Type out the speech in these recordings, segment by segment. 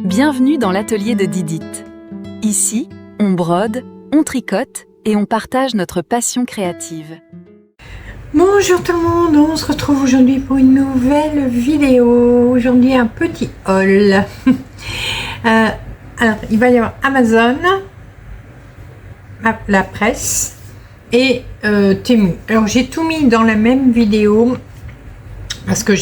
Bienvenue dans l'atelier de Didit. Ici, on brode, on tricote et on partage notre passion créative. Bonjour tout le monde, on se retrouve aujourd'hui pour une nouvelle vidéo. Aujourd'hui un petit haul. Alors il va y avoir Amazon, la presse et Temu. Alors j'ai tout mis dans la même vidéo parce que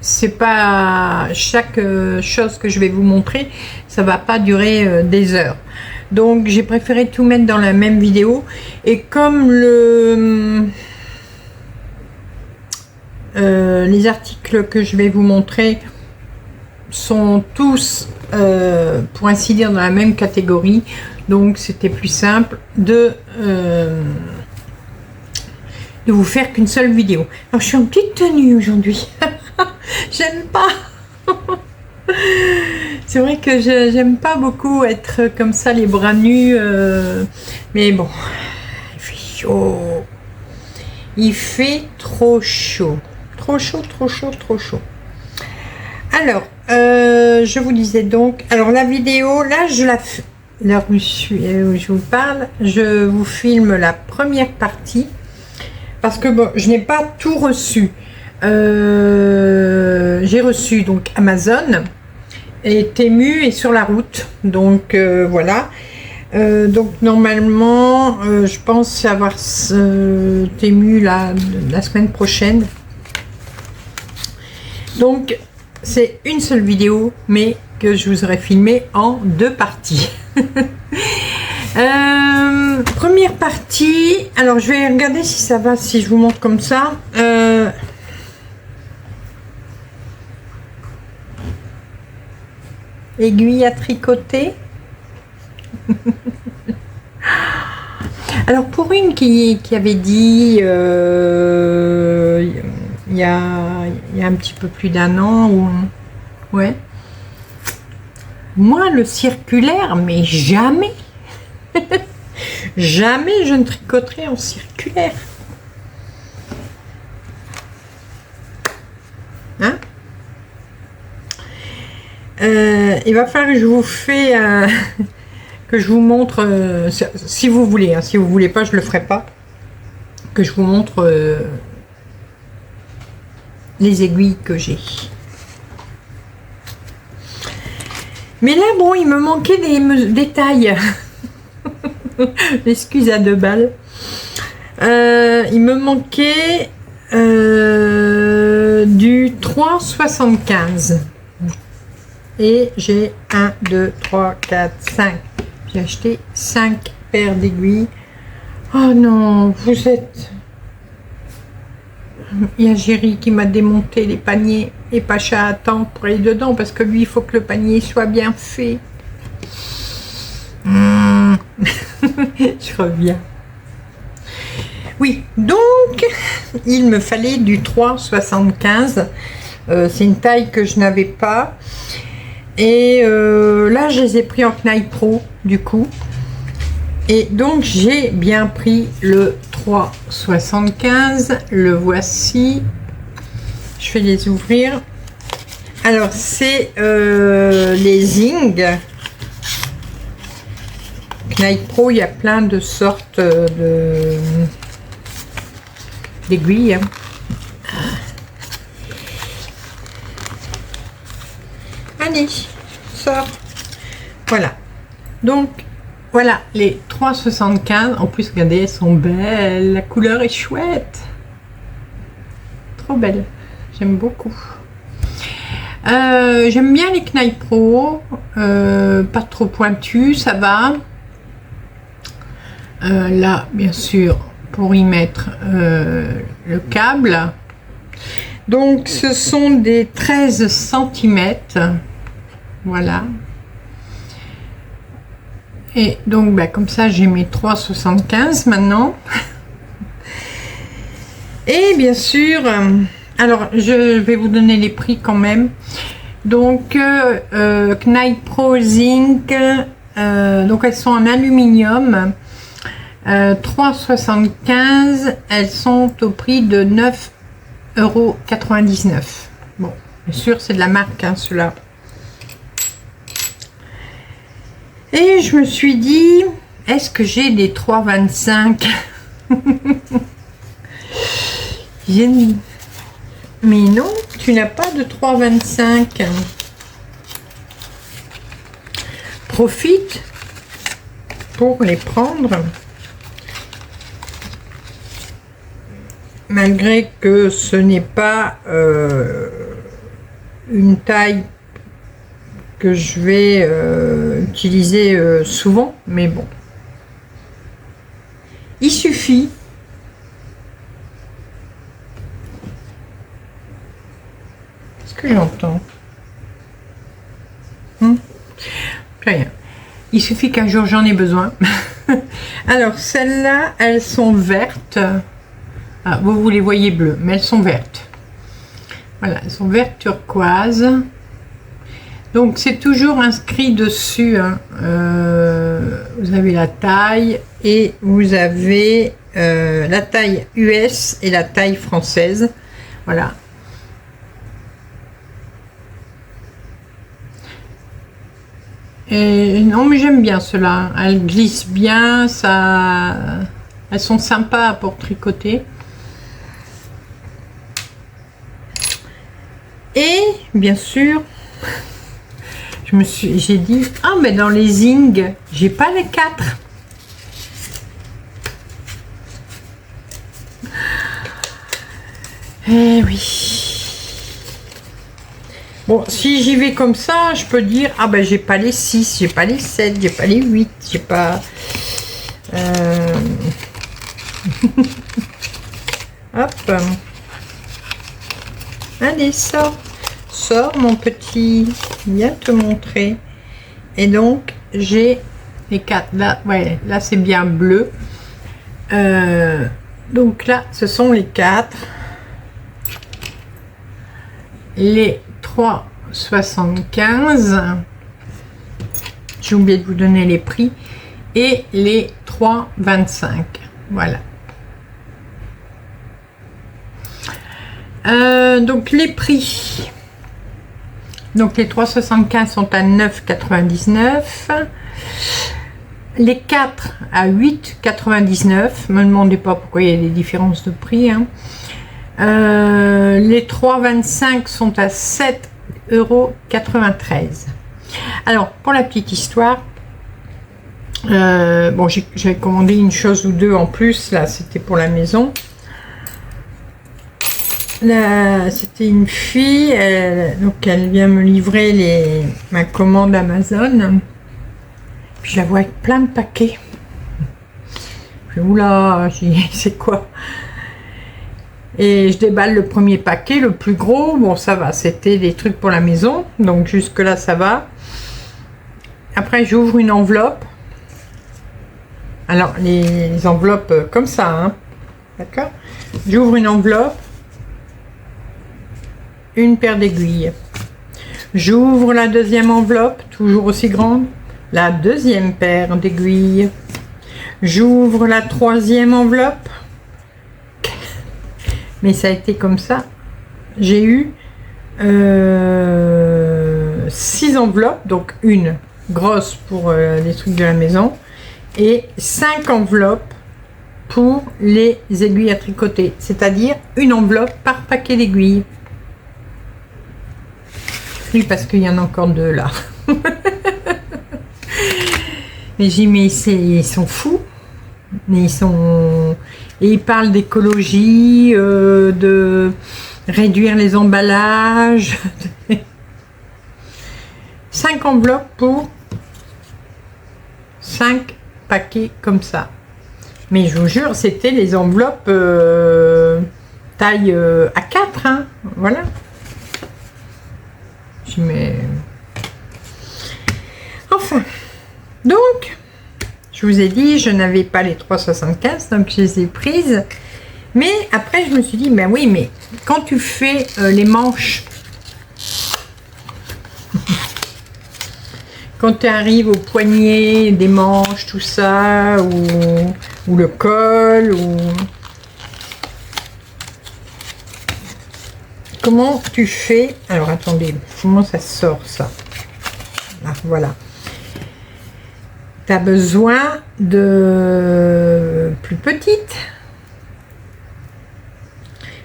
c'est pas chaque chose que je vais vous montrer, ça va pas durer des heures. Donc j'ai préféré tout mettre dans la même vidéo. Et comme les articles que je vais vous montrer sont tous pour ainsi dire dans la même catégorie, donc c'était plus simple de vous faire qu'une seule vidéo. Alors je suis en petite tenue aujourd'hui. J'aime pas. C'est vrai que j'aime pas beaucoup être comme ça les bras nus, mais bon, il fait chaud. Il fait trop chaud. Trop chaud, trop chaud, trop chaud. Alors, je vous disais donc, alors la vidéo, là je la fais, là où je vous parle, je vous filme la première partie, parce que bon, je n'ai pas tout reçu. J'ai reçu donc Amazon et Temu est sur la route, donc voilà. Donc normalement je pense avoir Temu la semaine prochaine, donc c'est une seule vidéo mais que je vous aurais filmé en deux parties. Première partie, alors je vais regarder si ça va, si je vous montre comme ça. Aiguille à tricoter. Alors pour une qui avait dit il y a un petit peu plus d'1 an, ou ouais, moi le circulaire, mais jamais jamais je ne tricoterai en circulaire, hein. Il va falloir que je vous fais que je vous montre, si vous voulez, hein, si vous voulez pas, je le ferai pas, que je vous montre les aiguilles que j'ai. Mais là, bon, il me manquait des tailles. Excuse à 2 balles. Il me manquait du 3,75. Et j'ai 1, 2, 3, 4, 5. J'ai acheté 5 paires d'aiguilles. Oh non, vous êtes... Il y a Géry qui m'a démonté les paniers et Pacha attend pour aller dedans parce que lui, il faut que le panier soit bien fait. Je reviens. Oui, donc, il me fallait du 3,75. C'est une taille que je n'avais pas. Et là, je les ai pris en Knight Pro, du coup. Et donc, j'ai bien pris le 3,75. Le voici. Je vais les ouvrir. Alors, c'est les Zing. Knight Pro, il y a plein de sortes d'aiguilles. Allez, sort. Voilà. Donc, voilà les 3,75. En plus, regardez, elles sont belles. La couleur est chouette. Trop belle. J'aime beaucoup. J'aime bien les Knight Pro. Pas trop pointus, ça va. Là, bien sûr, pour y mettre le câble. Donc, ce sont des 13 cm. Voilà. Et donc, bah, comme ça, j'ai mes 3,75 maintenant. Et bien sûr, alors, je vais vous donner les prix quand même. Donc, Knight Pro Zinc. Donc, elles sont en aluminium. 3,75. Elles sont au prix de 9,99 €. Bon, bien sûr, c'est de la marque, hein, ceux-là. Et je me suis dit, est-ce que j'ai des 3,25? Mais non, tu n'as pas de 3,25. Profite pour les prendre. Malgré que ce n'est pas une taille que je vais utiliser souvent, mais bon. Il suffit que j'entends. Rien. Il suffit qu'un jour j'en ai besoin. Alors celles-là, elles sont vertes. Ah, vous les voyez bleues, mais elles sont vertes. Voilà, elles sont vertes turquoise. Donc c'est toujours inscrit dessus. Hein. Vous avez la taille et vous avez la taille US et la taille française. Voilà. Et non, mais j'aime bien cela. Elles glissent bien, ça, elles sont sympas pour tricoter. Et bien sûr, j'ai dit, ah mais dans les Zing, j'ai pas les 4. Eh oui. Bon, si j'y vais comme ça, je peux dire, ah ben j'ai pas les 6, j'ai pas les 7, j'ai pas les 8, j'ai pas... Hop. Allez, sors. Sors mon petit. Viens te montrer. Et donc, j'ai les 4. Là, ouais, là c'est bien bleu. Donc là, ce sont les 4. Les 3,75. J'ai oublié de vous donner les prix. Et les 3,25. Voilà. Donc les prix. Donc les 3,75 sont à 9,99. Les 4 à 8,99. Me demandez pas pourquoi il y a des différences de prix. Hein. Les 3,25 sont à 7,93 €. Alors, pour la petite histoire, bon, j'ai commandé une chose ou deux en plus, là, c'était pour la maison. Là, c'était une fille, donc elle vient me livrer ma commande Amazon. Puis je la vois avec plein de paquets. Je dis, oula, c'est quoi? Et je déballe le premier paquet, le plus gros. Bon, ça va, c'était des trucs pour la maison. Donc, jusque-là, ça va. Après, j'ouvre une enveloppe. Alors, les enveloppes comme ça, hein. D'accord? J'ouvre une enveloppe. Une paire d'aiguilles. J'ouvre la deuxième enveloppe, toujours aussi grande. La deuxième paire d'aiguilles. J'ouvre la troisième enveloppe. Mais ça a été comme ça. J'ai eu 6 enveloppes, donc une grosse pour les trucs de la maison et 5 enveloppes pour les aiguilles à tricoter, c'est-à-dire une enveloppe par paquet d'aiguilles. Oui, parce qu'il y en a encore 2 là. Mais j'ai dit, mais ils sont fous. Mais ils sont... Et ils parlent d'écologie, de réduire les emballages. 5 enveloppes pour 5 paquets comme ça. Mais je vous jure, c'était les enveloppes taille A4. Hein, voilà. Je mets... Enfin. Donc... Je vous ai dit, je n'avais pas les 3,75, donc je les ai prises. Mais après, je me suis dit, ben oui, mais quand tu fais les manches, quand tu arrives au poignet des manches, tout ça, ou le col, ou... Comment tu fais... Alors, attendez, comment ça sort, ça? Ah, voilà. tu as besoin de plus petites.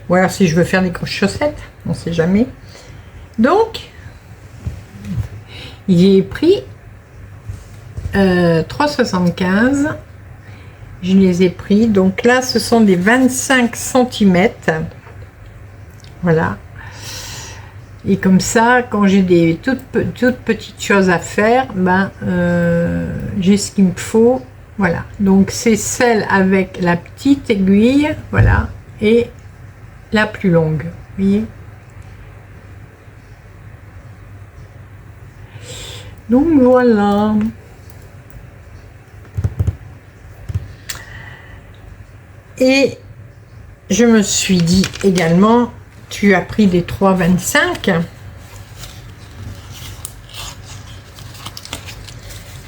Ou alors si je veux faire des grosses chaussettes, on ne sait jamais. Donc, j'ai pris 3,75. Je les ai pris. Donc là, ce sont des 25 cm. Voilà. Et comme ça, quand j'ai des toutes petites choses à faire, ben, j'ai ce qu'il me faut. Voilà. Donc c'est celle avec la petite aiguille, voilà, et la plus longue. Vous voyez. Donc voilà. Et je me suis dit également, tu as pris des 3,25.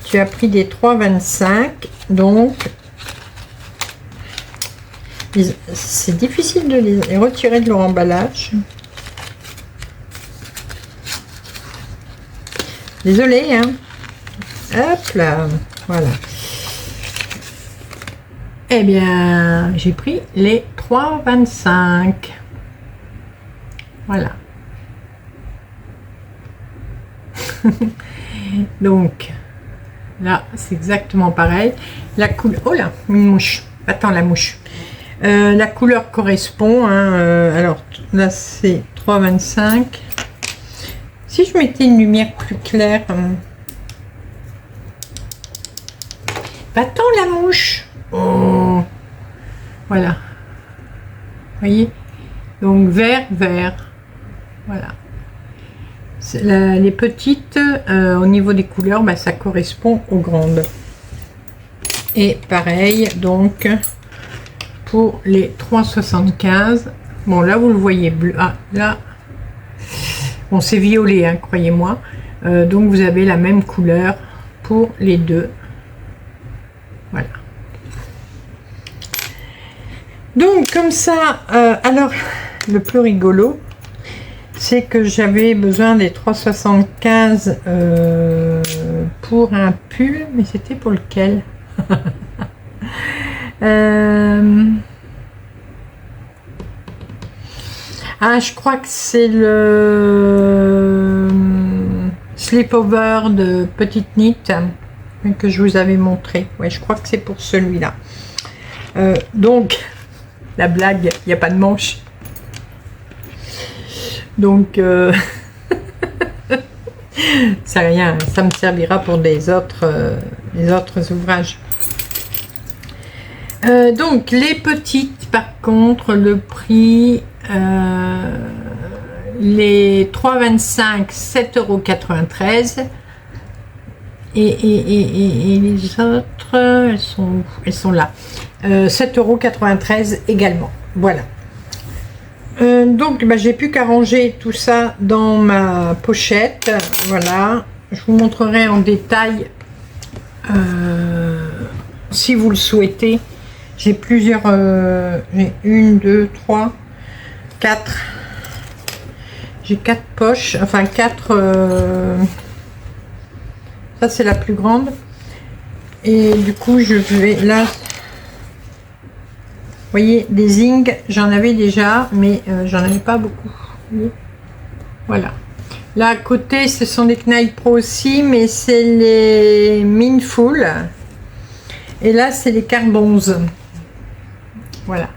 Tu as pris des 3,25. Donc, c'est difficile de les retirer de leur emballage. Désolée, hein. Hop là, voilà. Eh bien, j'ai pris les 3,25. Voilà. Donc, là, c'est exactement pareil. La couleur... Oh là, une mouche. Attends, la mouche. La couleur correspond. Hein, alors, là, c'est 3,25. Si je mettais une lumière plus claire... Va-t'en, la mouche. Oh. Voilà. Vous voyez? Donc, vert, vert. Voilà. Les petites, au niveau des couleurs, bah, ça correspond aux grandes. Et pareil, donc, pour les 3,75. Bon, là, vous le voyez bleu. Ah, là, bon, c'est violet, hein, croyez-moi. Donc, vous avez la même couleur pour les deux. Voilà. Donc, comme ça, alors, le plus rigolo, c'est que j'avais besoin des 3,75 pour un pull, mais c'était pour lequel? Ah, je crois que c'est le slip-over de Petite Knit que je vous avais montré. Ouais, je crois que c'est pour celui-là. Donc, la blague, il n'y a pas de manche. Donc, c'est rien, ça me servira pour les autres ouvrages. Donc, les petites, par contre, le prix, les 3,25, 7,93 €. Et les autres, elles sont là. 7,93 € également. Voilà. Donc, bah, j'ai plus qu'à ranger tout ça dans ma pochette. Voilà. Je vous montrerai en détail si vous le souhaitez. J'ai plusieurs... j'ai 1, 2, 3, 4. J'ai 4 poches. Enfin, 4... ça, c'est la plus grande. Et du coup, je vais... Là... Vous voyez, des zing, j'en avais déjà, mais j'en avais pas beaucoup. Voilà. Là, à côté, ce sont des Knight Pro aussi, mais c'est les Mindful. Et là, c'est les Carbons. Voilà.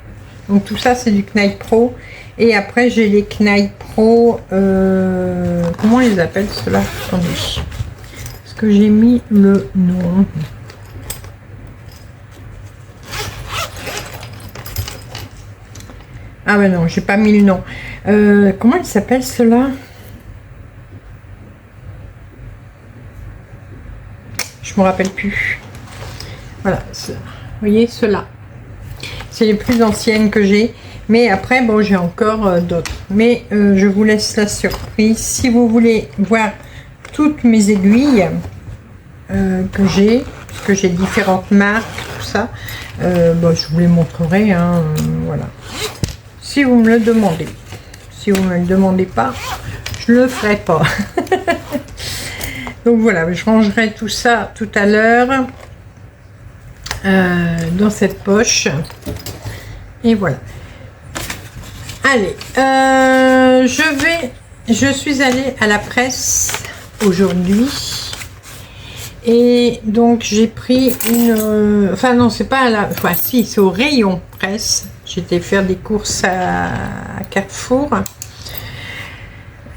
Donc, tout ça, c'est du Knight Pro. Et après, j'ai les Knight Pro... comment ils appellent cela? Attendez. Est-ce que j'ai mis le nom? Ah ben non, j'ai pas mis le nom. Comment il s'appelle cela? Je me rappelle plus. Voilà, vous voyez, ceux-là. C'est les plus anciennes que j'ai. Mais après, bon, j'ai encore d'autres. Mais je vous laisse la surprise. Si vous voulez voir toutes mes aiguilles que j'ai, parce que j'ai différentes marques, tout ça, bon, je vous les montrerai. Hein, voilà. Si vous me le demandez. Si vous ne me le demandez pas, je ne le ferai pas. Donc voilà, je rangerai tout ça tout à l'heure. dans cette poche. Et voilà. Allez, je suis allée à la presse aujourd'hui. Et donc j'ai pris une... enfin non, c'est pas à la... enfin si, c'est au rayon presse. J'étais faire des courses à Carrefour.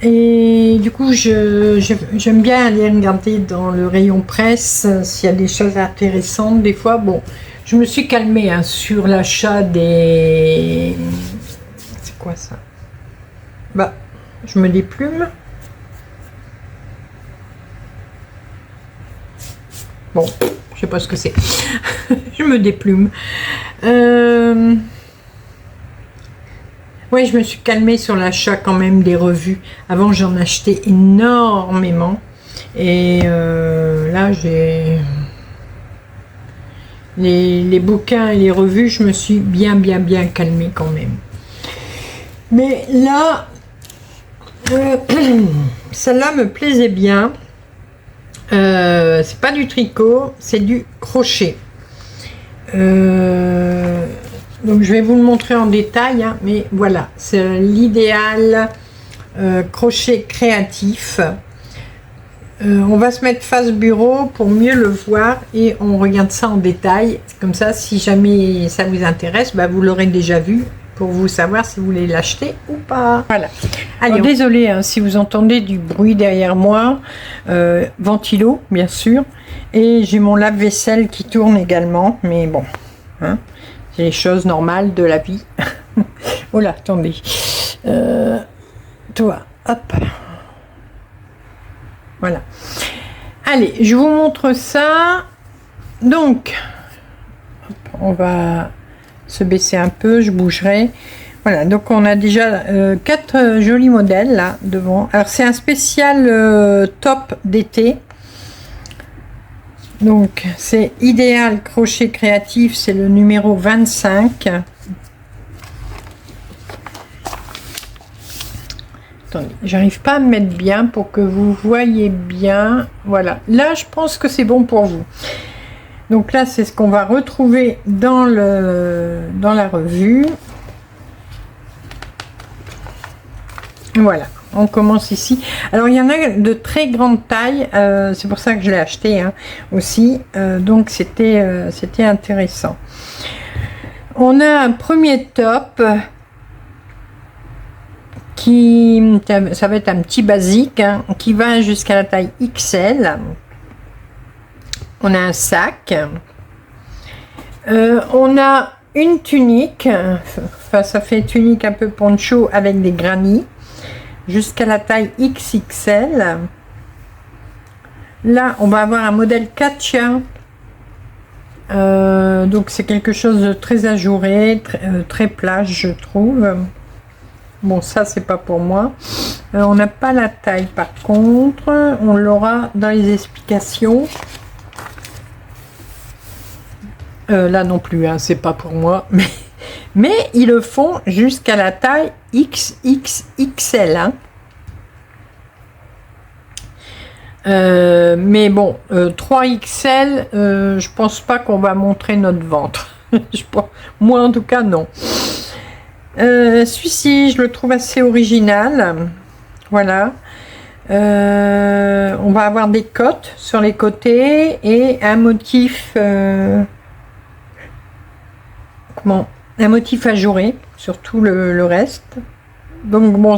Et du coup, j'aime bien aller regarder dans le rayon presse s'il y a des choses intéressantes. Des fois, bon, je me suis calmée hein, sur l'achat des... C'est quoi ça? Bah, je me déplume. Bon, je sais pas ce que c'est. Je me déplume. Ouais, je me suis calmée sur l'achat quand même des revues. Avant, j'en achetais énormément. Et là, j'ai... Les bouquins et les revues, je me suis bien calmée quand même. Mais là, celle-là me plaisait bien. C'est pas du tricot, c'est du crochet. Donc je vais vous le montrer en détail, hein, mais voilà, c'est l'idéal crochet créatif. On va se mettre face bureau pour mieux le voir et on regarde ça en détail. Comme ça, si jamais ça vous intéresse, bah, vous l'aurez déjà vu pour vous savoir si vous voulez l'acheter ou pas. Voilà. Allez, désolé hein, si vous entendez du bruit derrière moi. Ventilo, bien sûr. Et j'ai mon lave-vaisselle qui tourne également, mais bon, hein. C'est les choses normales de la vie. Oh là, attendez. Toi, hop. Voilà. Allez, je vous montre ça. Donc, hop, on va se baisser un peu, je bougerai. Voilà, donc on a déjà 4 jolis modèles là devant. Alors, c'est un spécial top d'été. Donc c'est idéal crochet créatif, c'est le numéro 25. Attendez, j'arrive pas à me mettre bien pour que vous voyez bien. Voilà, là je pense que c'est bon pour vous. Donc là c'est ce qu'on va retrouver dans la revue. Voilà. On commence ici. Alors il y en a de très grande taille, c'est pour ça que je l'ai acheté hein, aussi. Donc c'était intéressant. On a un premier top qui ça va être un petit basique hein, qui va jusqu'à la taille XL. On a un sac. On a une tunique. Enfin ça fait tunique un peu poncho avec des granits. Jusqu'à la taille XXL. Là, on va avoir un modèle Katia. Donc, c'est quelque chose de très ajouré, très plage, je trouve. Bon, ça, c'est pas pour moi. On n'a pas la taille, par contre. On l'aura dans les explications. Là non plus, hein, c'est pas pour moi. Mais ils le font jusqu'à la taille XXXL. Hein. Mais bon, 3XL, je pense pas qu'on va montrer notre ventre. Moi en tout cas, non. Celui-ci, je le trouve assez original. Voilà. On va avoir des cotes sur les côtés et un motif... un motif ajouré sur tout le reste. Donc bon,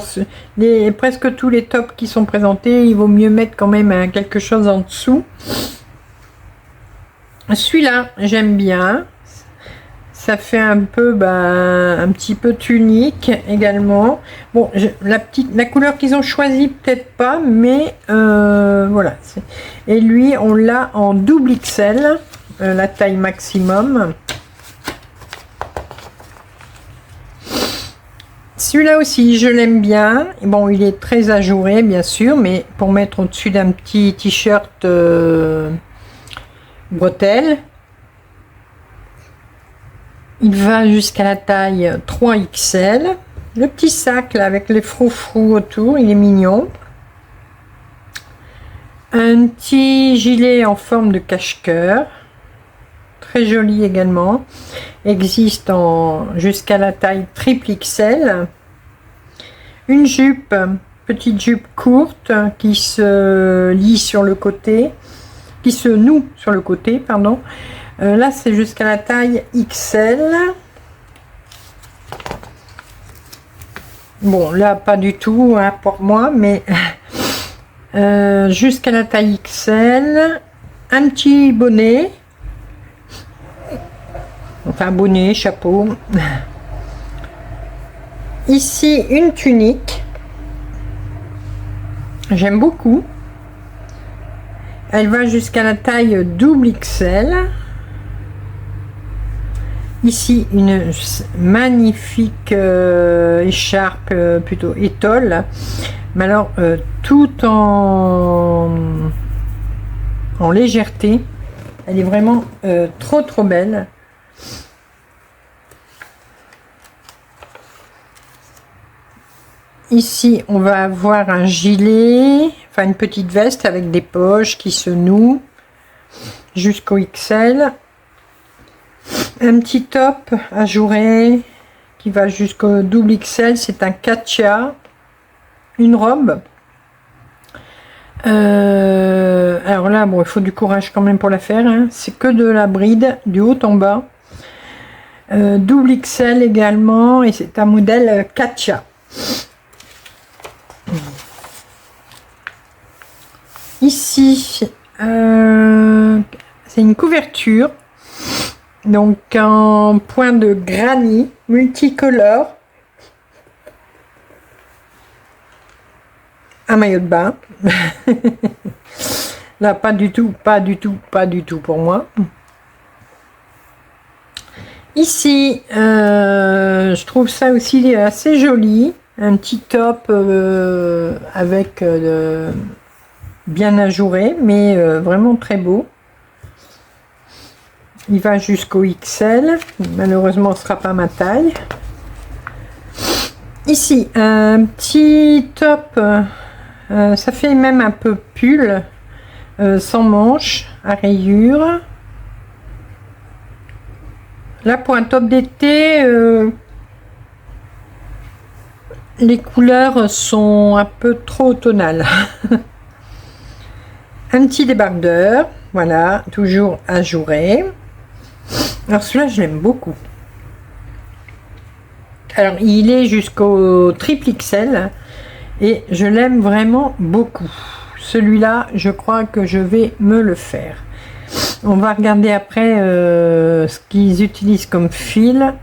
presque tous les tops qui sont présentés, il vaut mieux mettre quand même quelque chose en dessous. Celui-là, j'aime bien. Ça fait un peu, un petit peu tunique également. Bon, la couleur qu'ils ont choisie, peut-être pas, mais voilà. Et lui, on l'a en double XL, la taille maximum. Celui-là aussi, je l'aime bien. Bon, il est très ajouré, bien sûr, mais pour mettre au-dessus d'un petit t-shirt bretelle. Il va jusqu'à la taille 3XL. Le petit sac, là, avec les froufrous autour, il est mignon. Un petit gilet en forme de cache-cœur. très joli également. Existe en jusqu'à la taille triple XL. Une jupe, petite jupe courte qui se lie sur le côté, qui se noue sur le côté, pardon. Là, c'est jusqu'à la taille XL. Bon, là, pas du tout hein, pour moi, mais jusqu'à la taille XL. Un petit bonnet. Enfin, bonnet, chapeau. Ici, une tunique. J'aime beaucoup. Elle va jusqu'à la taille double XL. Ici, une magnifique écharpe, plutôt étole. Mais alors, tout en légèreté. Elle est vraiment trop belle. Ici, on va avoir un gilet, enfin une petite veste avec des poches qui se nouent jusqu'au XL. Un petit top ajouré qui va jusqu'au double XL, c'est un Katia. Une robe. Alors là, bon, il faut du courage quand même pour la faire. Hein. C'est que de la bride, du haut en bas. Double XL également, et c'est un modèle Katia. Ici, c'est une couverture, donc en point de granit multicolore, un maillot de bain. Là, pas du tout pour moi. Ici, je trouve ça aussi assez joli, un petit top avec bien ajouré, mais vraiment très beau. Il va jusqu'au XL. Malheureusement, ce sera pas ma taille. Ici, un petit top. Ça fait même un peu pull, sans manches, à rayures. Là, pour un top d'été, les couleurs sont un peu trop tonales. Un petit débardeur, voilà, toujours ajouré. Alors celui-là, je l'aime beaucoup. Alors, il est jusqu'au triple XL et je l'aime vraiment beaucoup. Celui-là, je crois que je vais me le faire. On va regarder après ce qu'ils utilisent comme fil.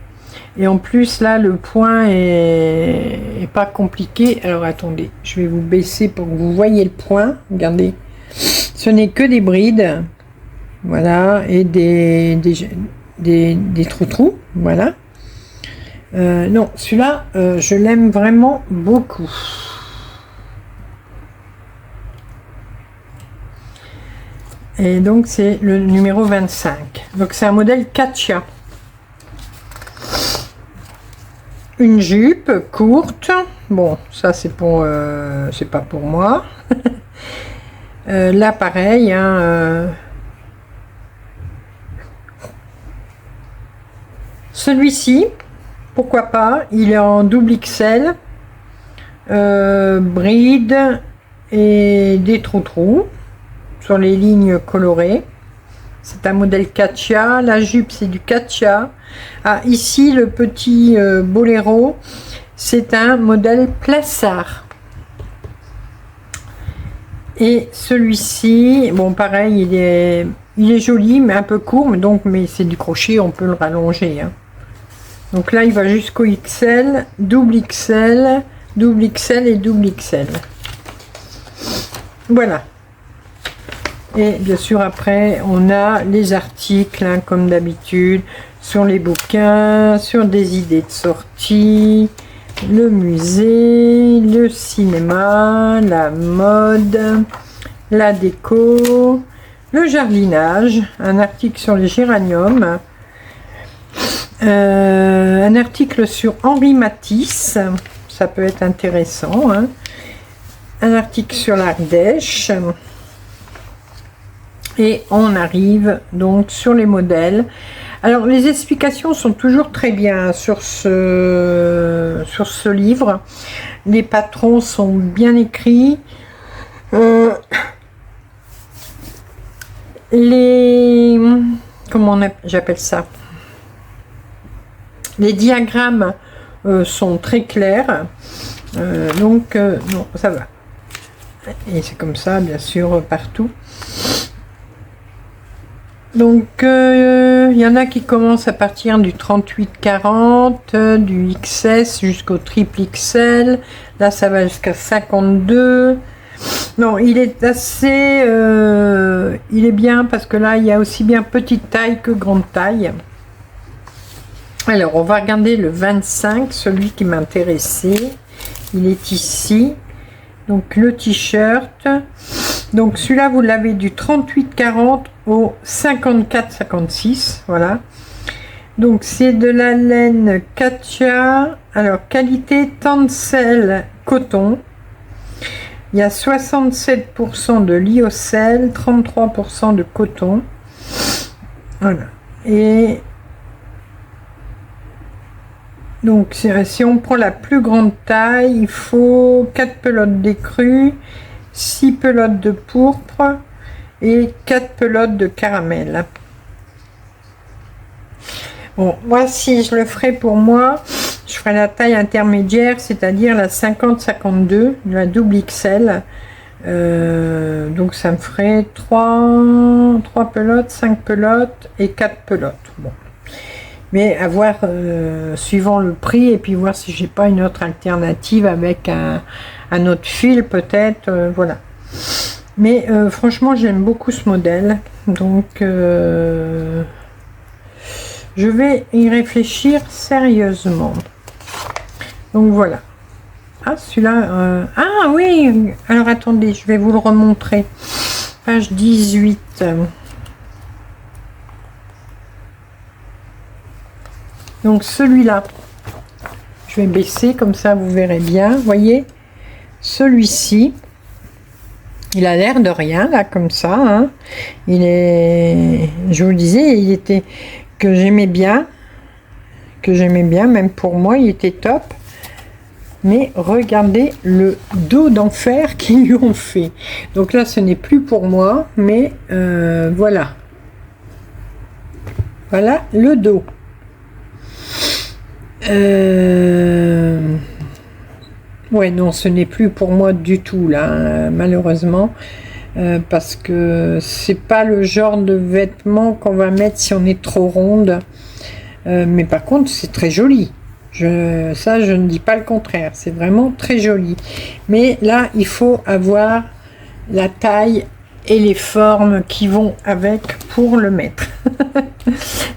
Et en plus, là, le point est pas compliqué. Alors, attendez, je vais vous baisser pour que vous voyez le point. Regardez. Ce n'est que des brides, voilà, et des trous-trous, voilà. Non, celui-là, je l'aime vraiment beaucoup. Et donc, c'est le numéro 25. Donc, c'est un modèle Katia. Une jupe courte. Bon, ça, c'est pas pour moi. Là, pareil, hein, celui-ci, pourquoi pas, il est en double XL, bride et des trous sur les lignes colorées. C'est un modèle Katia. La jupe, c'est du Katia. Ah, ici, le petit boléro, c'est un modèle Plassard. Et celui-ci, bon pareil, il est joli, mais un peu court, mais c'est du crochet, on peut le rallonger. Hein. Donc là, il va jusqu'au XL, double XL, double XL et double XL. Voilà. Et bien sûr, après, on a les articles, hein, comme d'habitude, sur les bouquins, sur des idées de sortie, le musée, le cinéma, la mode, la déco, le jardinage, un article sur les géraniums, un article sur Henri Matisse, ça peut être intéressant, hein. Un article sur l'Ardèche, Et on arrive donc sur les modèles. Alors les explications sont toujours très bien sur ce livre. Les patrons sont bien écrits. J'appelle ça, les diagrammes sont très clairs. Non, ça va. Et c'est comme ça, bien sûr, partout. Donc, il y en a qui commencent à partir du 38-40, du XS jusqu'au triple XL. Là, ça va jusqu'à 52. Non, il est assez... il est bien parce que là, il y a aussi bien petite taille que grande taille. Alors, on va regarder le 25, celui qui m'intéressait. Il est ici. Donc, le t-shirt. Donc, celui-là, vous l'avez du 38-40 au 54-56. Voilà. Donc, c'est de la laine Katia. Alors, qualité Tencel coton. Il y a 67% de lyocell, 33% de coton. Voilà. Et donc, si on prend la plus grande taille, il faut 4 pelotes d'écru, 6 pelotes de pourpre et 4 pelotes de caramel. Bon, moi, si je le ferai pour moi, je ferai la taille intermédiaire, c'est-à-dire la 50-52, la double XL. Donc, ça me ferait 3 pelotes, 5 pelotes et 4 pelotes. Bon. Mais à voir suivant le prix et puis voir si j'ai pas une autre alternative avec un autre fil peut-être. Voilà. Mais franchement, j'aime beaucoup ce modèle. Donc, je vais y réfléchir sérieusement. Donc voilà. Ah, celui-là... Ah oui. Alors attendez, je vais vous le remontrer. Page 18. Donc celui-là, je vais baisser comme ça, vous verrez bien. Vous voyez, celui-ci, il a l'air de rien là, comme ça. Hein. Il est, je vous le disais, il était que j'aimais bien, même pour moi, il était top. Mais regardez le dos d'enfer qu'ils lui ont fait. Donc là, ce n'est plus pour moi, mais voilà. Voilà le dos. Ouais, non, ce n'est plus pour moi du tout là, malheureusement, parce que c'est pas le genre de vêtements qu'on va mettre si on est trop ronde. Mais par contre, c'est très joli. Ça, je ne dis pas le contraire. C'est vraiment très joli. Mais là, il faut avoir la taille et les formes qui vont avec pour le mettre.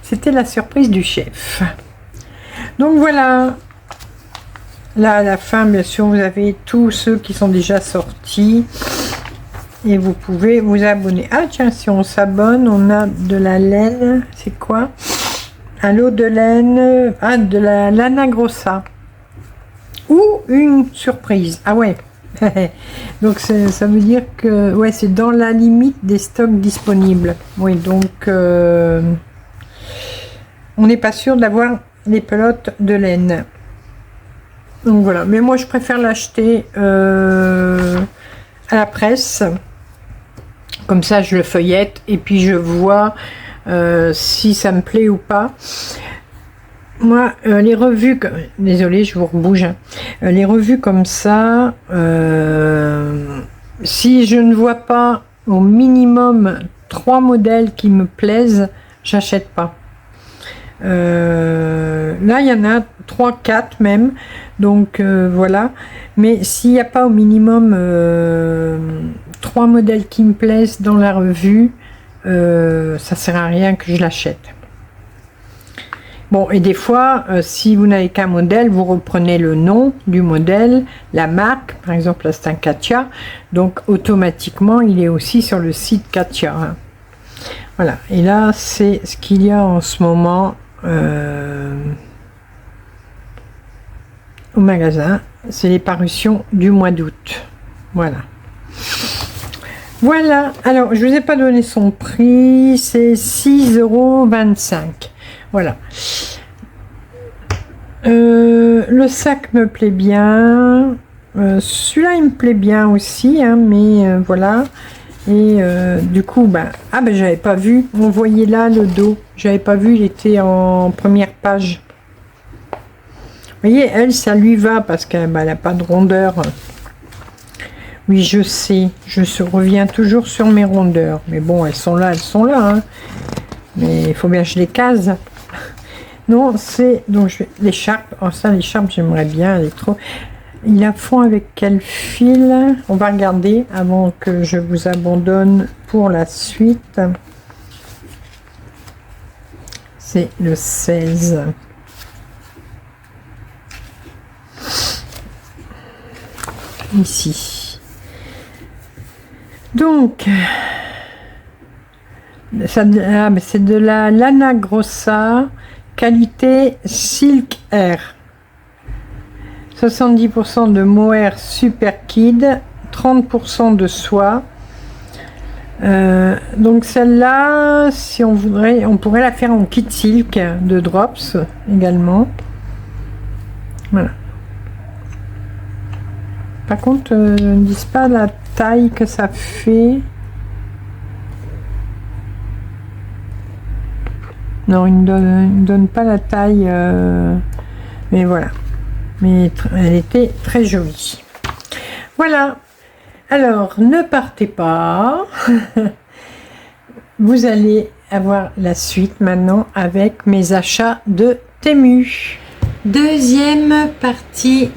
C'était la surprise du chef. Donc voilà, là à la fin, bien sûr, vous avez tous ceux qui sont déjà sortis et vous pouvez vous abonner. Ah tiens, si on s'abonne, on a de la laine, c'est quoi? Un lot de laine, ah, de la lana grossa ou une surprise. Ah ouais, donc ça veut dire que ouais, c'est dans la limite des stocks disponibles. Oui, donc on n'est pas sûr d'avoir les pelotes de laine. Donc voilà, mais moi je préfère l'acheter à la presse, comme ça je le feuillette et puis je vois si ça me plaît ou pas. Moi les revues, désolé je vous rebouge, hein. Les revues comme ça, si je ne vois pas au minimum 3 modèles qui me plaisent, j'achète pas. Là il y en a 3-4 même, donc voilà, mais s'il n'y a pas au minimum 3 modèles qui me plaisent dans la revue, ça sert à rien que je l'achète. Bon, et des fois si vous n'avez qu'un modèle, vous reprenez le nom du modèle, la marque, par exemple là c'est un Katia, donc automatiquement il est aussi sur le site Katia, hein. Voilà, et là c'est ce qu'il y a en ce moment au magasin, c'est les parutions du mois d'août. Voilà. Voilà, alors je vous ai pas donné son prix, c'est 6,25 €. Voilà. Le sac me plaît bien. Celui-là il me plaît bien aussi, hein, mais voilà. Et du coup, j'avais pas vu. On voyait là le dos. J'avais pas vu, il était en première page. Vous voyez, elle, ça lui va parce qu'elle n'a pas de rondeur. Oui, je sais. Reviens toujours sur mes rondeurs. Mais bon, elles sont là, hein. Mais il faut bien que je les case. Non, c'est... Donc, l'écharpe. Oh, ça, l'écharpe, j'aimerais bien. Elle est trop... Il la fond avec quel fil? On va regarder avant que je vous abandonne pour la suite. C'est le 16. Ici. Donc, c'est de la Lana Grossa, qualité Silk Air. 70% de mohair super kid, 30% de soie. Donc celle-là, si on voudrait, on pourrait la faire en kit silk de drops également. Voilà. Par contre, ne disent pas la taille que ça fait. Non, ils ne donnent pas la taille. Mais voilà. Mais elle était très jolie. Voilà. Alors, ne partez pas. Vous allez avoir la suite maintenant avec mes achats de Temu. Deuxième partie,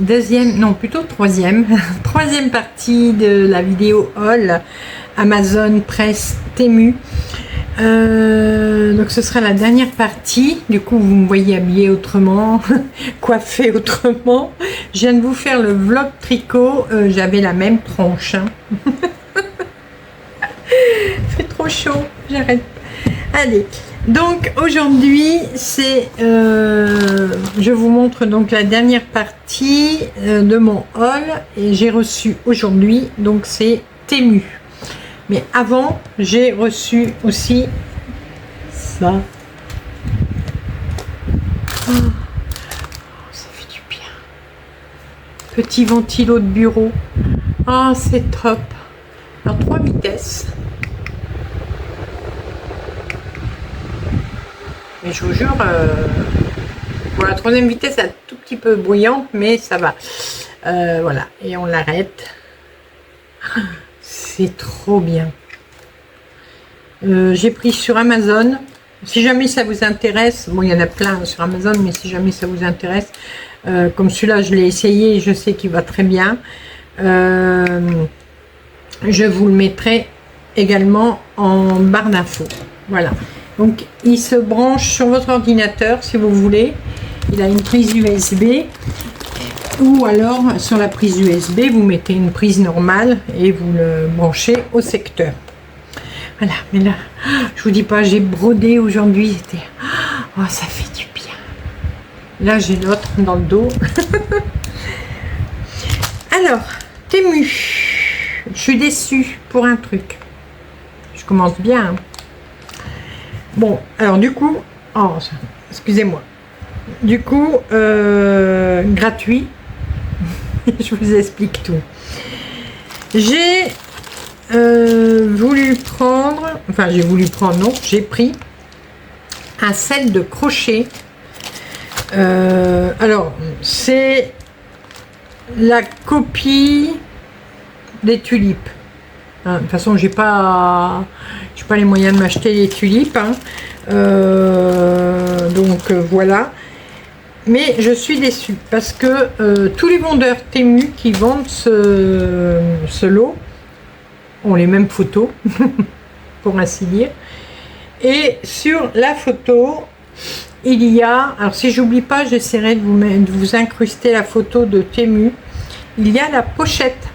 troisième partie de la vidéo haul Amazon Presse Temu. Donc ce sera la dernière partie. Du coup vous me voyez habillée autrement, coiffée autrement. Je viens de vous faire le vlog tricot. J'avais la même tronche, hein. Il fait trop chaud, j'arrête. Allez, donc aujourd'hui c'est je vous montre donc la dernière partie de mon haul et j'ai reçu aujourd'hui, donc c'est Temu. Mais avant, j'ai reçu aussi ça. Oh, ça fait du bien. Petit ventilo de bureau. Ah, c'est top. Alors, 3 vitesses. Mais je vous jure, bon, la troisième vitesse est un tout petit peu bruyante, mais ça va. Voilà, et on l'arrête. C'est trop bien. J'ai pris sur Amazon. Si jamais ça vous intéresse, bon, il y en a plein sur Amazon, mais si jamais ça vous intéresse, comme celui-là, je l'ai essayé et je sais qu'il va très bien. Je vous le mettrai également en barre d'infos. Voilà. Donc, il se branche sur votre ordinateur si vous voulez. Il a une prise USB. Ou alors, sur la prise USB, vous mettez une prise normale et vous le branchez au secteur. Voilà, mais là, je vous dis pas, j'ai brodé aujourd'hui. Oh, ça fait du bien. Là, j'ai l'autre dans le dos. Alors, Temu. Je suis déçue pour un truc. Je commence bien, hein. Bon, alors du coup, oh, excusez-moi. Du coup, gratuit. Je vous explique tout. J'ai voulu prendre, non, j'ai pris un set de crochet. Alors, c'est la copie des tulipes. Hein, de toute façon, j'ai pas les moyens de m'acheter les tulipes, hein. Donc voilà. Mais je suis déçue parce que tous les vendeurs Temu qui vendent ce lot ont les mêmes photos, pour ainsi dire. Et sur la photo, il y a, alors si j'oublie pas, j'essaierai de vous incruster la photo de Temu. Il y a la pochette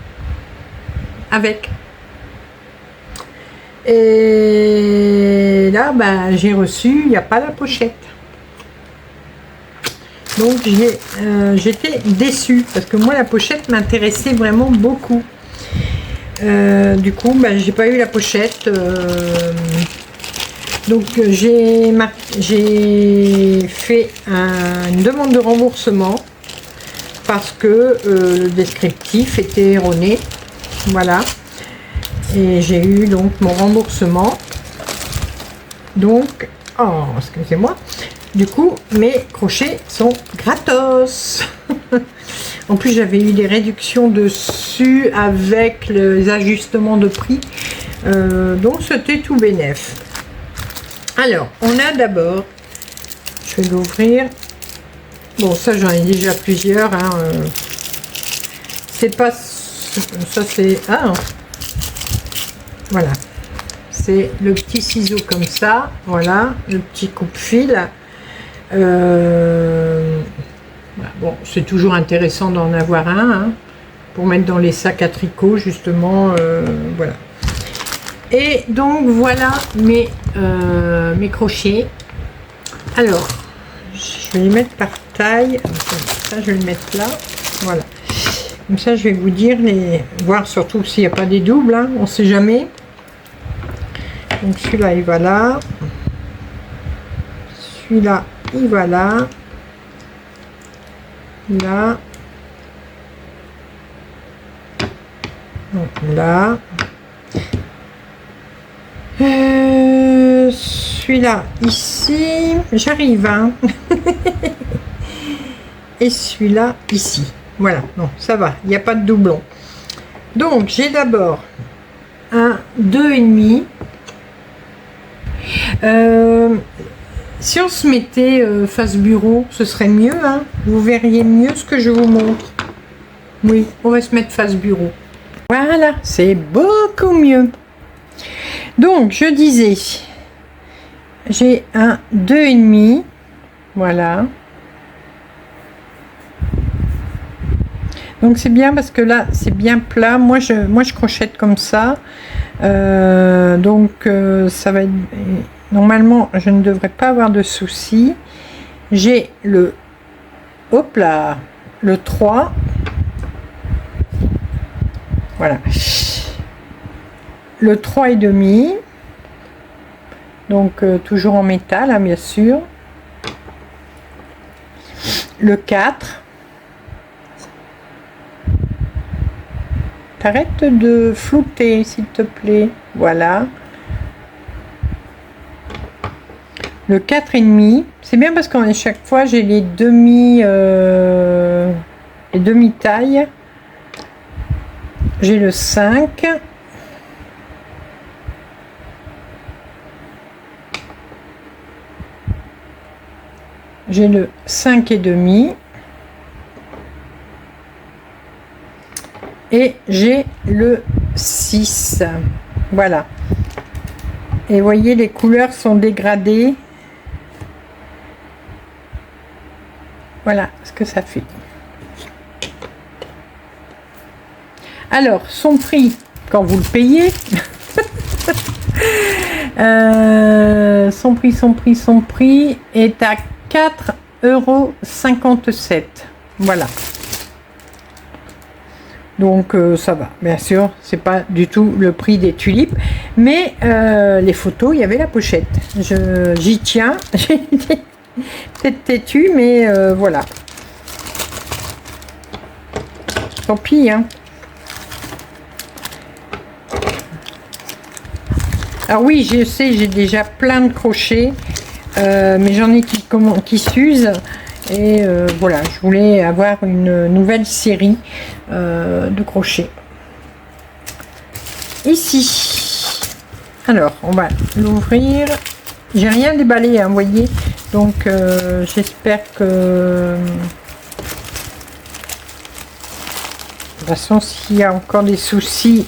avec. Et là, j'ai reçu, il n'y a pas la pochette. Donc j'étais déçue parce que moi la pochette m'intéressait vraiment beaucoup. Du coup, ben, j'ai pas eu la pochette. Donc j'ai fait une demande de remboursement parce que le descriptif était erroné. Voilà. Et j'ai eu donc mon remboursement. Donc, oh, excusez-moi. Du coup, mes crochets sont gratos. En plus, j'avais eu des réductions dessus avec les ajustements de prix. Donc, c'était tout bénef. Alors, on a d'abord, je vais l'ouvrir. Bon, ça, j'en ai déjà plusieurs. Hein, c'est pas... Ça, c'est... Ah, voilà. C'est le petit ciseau comme ça. Voilà, le petit coupe-fil. Bon, c'est toujours intéressant d'en avoir un. Hein, pour mettre dans les sacs à tricot, justement. Voilà. Et donc voilà mes crochets. Alors, je vais les mettre par taille. Ça, je vais le mettre là. Voilà. Comme ça, je vais vous dire, voir surtout s'il n'y a pas des doubles. Hein, on ne sait jamais. Donc celui-là, il va là. Celui-là, il va là. Là. Donc là. Celui-là ici, j'arrive hein. Et celui-là ici, voilà, non ça va, il n'y a pas de doublon. Donc j'ai d'abord un 2,5. Si on se mettait face bureau, ce serait mieux hein. Vous verriez mieux ce que je vous montre. Oui, on va se mettre face bureau. Voilà, c'est beaucoup mieux. Donc, je disais, j'ai un 2,5, voilà. Donc, c'est bien parce que là, c'est bien plat. Moi, je crochette comme ça. Donc, ça va être... Normalement, je ne devrais pas avoir de soucis. J'ai le... Hop là, le 3. Voilà. Le 3,5, donc toujours en métal hein, bien sûr. Le 4, t'arrêtes de flouter s'il te plaît, voilà. Le 4,5, c'est bien parce qu'à chaque fois j'ai les demi-tailles. J'ai le 5. J'ai le 5,5 et j'ai le 6. Voilà. Et voyez, les couleurs sont dégradées. Voilà ce que ça fait. Alors, son prix, quand vous le payez, son prix est à 4,57 €. Voilà. Donc ça va, bien sûr, c'est pas du tout le prix des tulipes, mais les photos, il y avait la pochette. J'y tiens, j'ai peut-être têtu, mais voilà. Tant pis, hein. Alors oui, je sais, j'ai déjà plein de crochets, mais j'en ai qui s'usent. Et voilà, je voulais avoir une nouvelle série de crochets. Ici, alors on va l'ouvrir. J'ai rien déballé, hein, vous voyez. Donc j'espère que... De toute façon, s'il y a encore des soucis...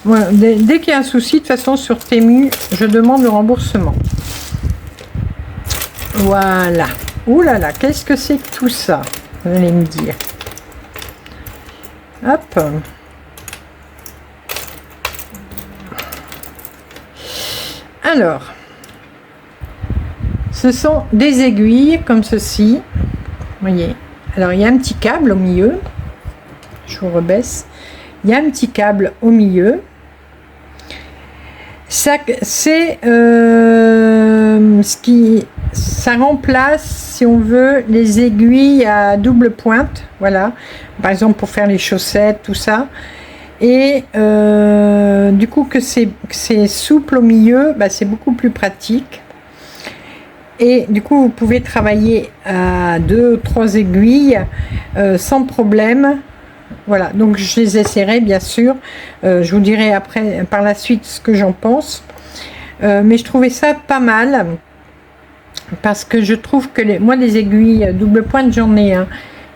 Voilà, dès qu'il y a un souci, de toute façon, sur Temu, je demande le remboursement. Voilà. Ouh là là, qu'est-ce que c'est que tout ça? Vous allez me dire. Hop. Alors, ce sont des aiguilles comme ceci. Vous voyez. Alors, il y a un petit câble au milieu. Je vous rebaisse. il y a un petit câble au milieu. Ça, c'est ça remplace, si on veut, les aiguilles à double pointe. Voilà, par exemple pour faire les chaussettes, tout ça. Et du coup que c'est souple au milieu, bah, c'est beaucoup plus pratique. Et du coup vous pouvez travailler à 2 ou 3 aiguilles sans problème. Voilà, donc je les essaierai bien sûr. Je vous dirai après par la suite ce que j'en pense. Mais je trouvais ça pas mal parce que je trouve que moi les aiguilles double pointe j'en ai un,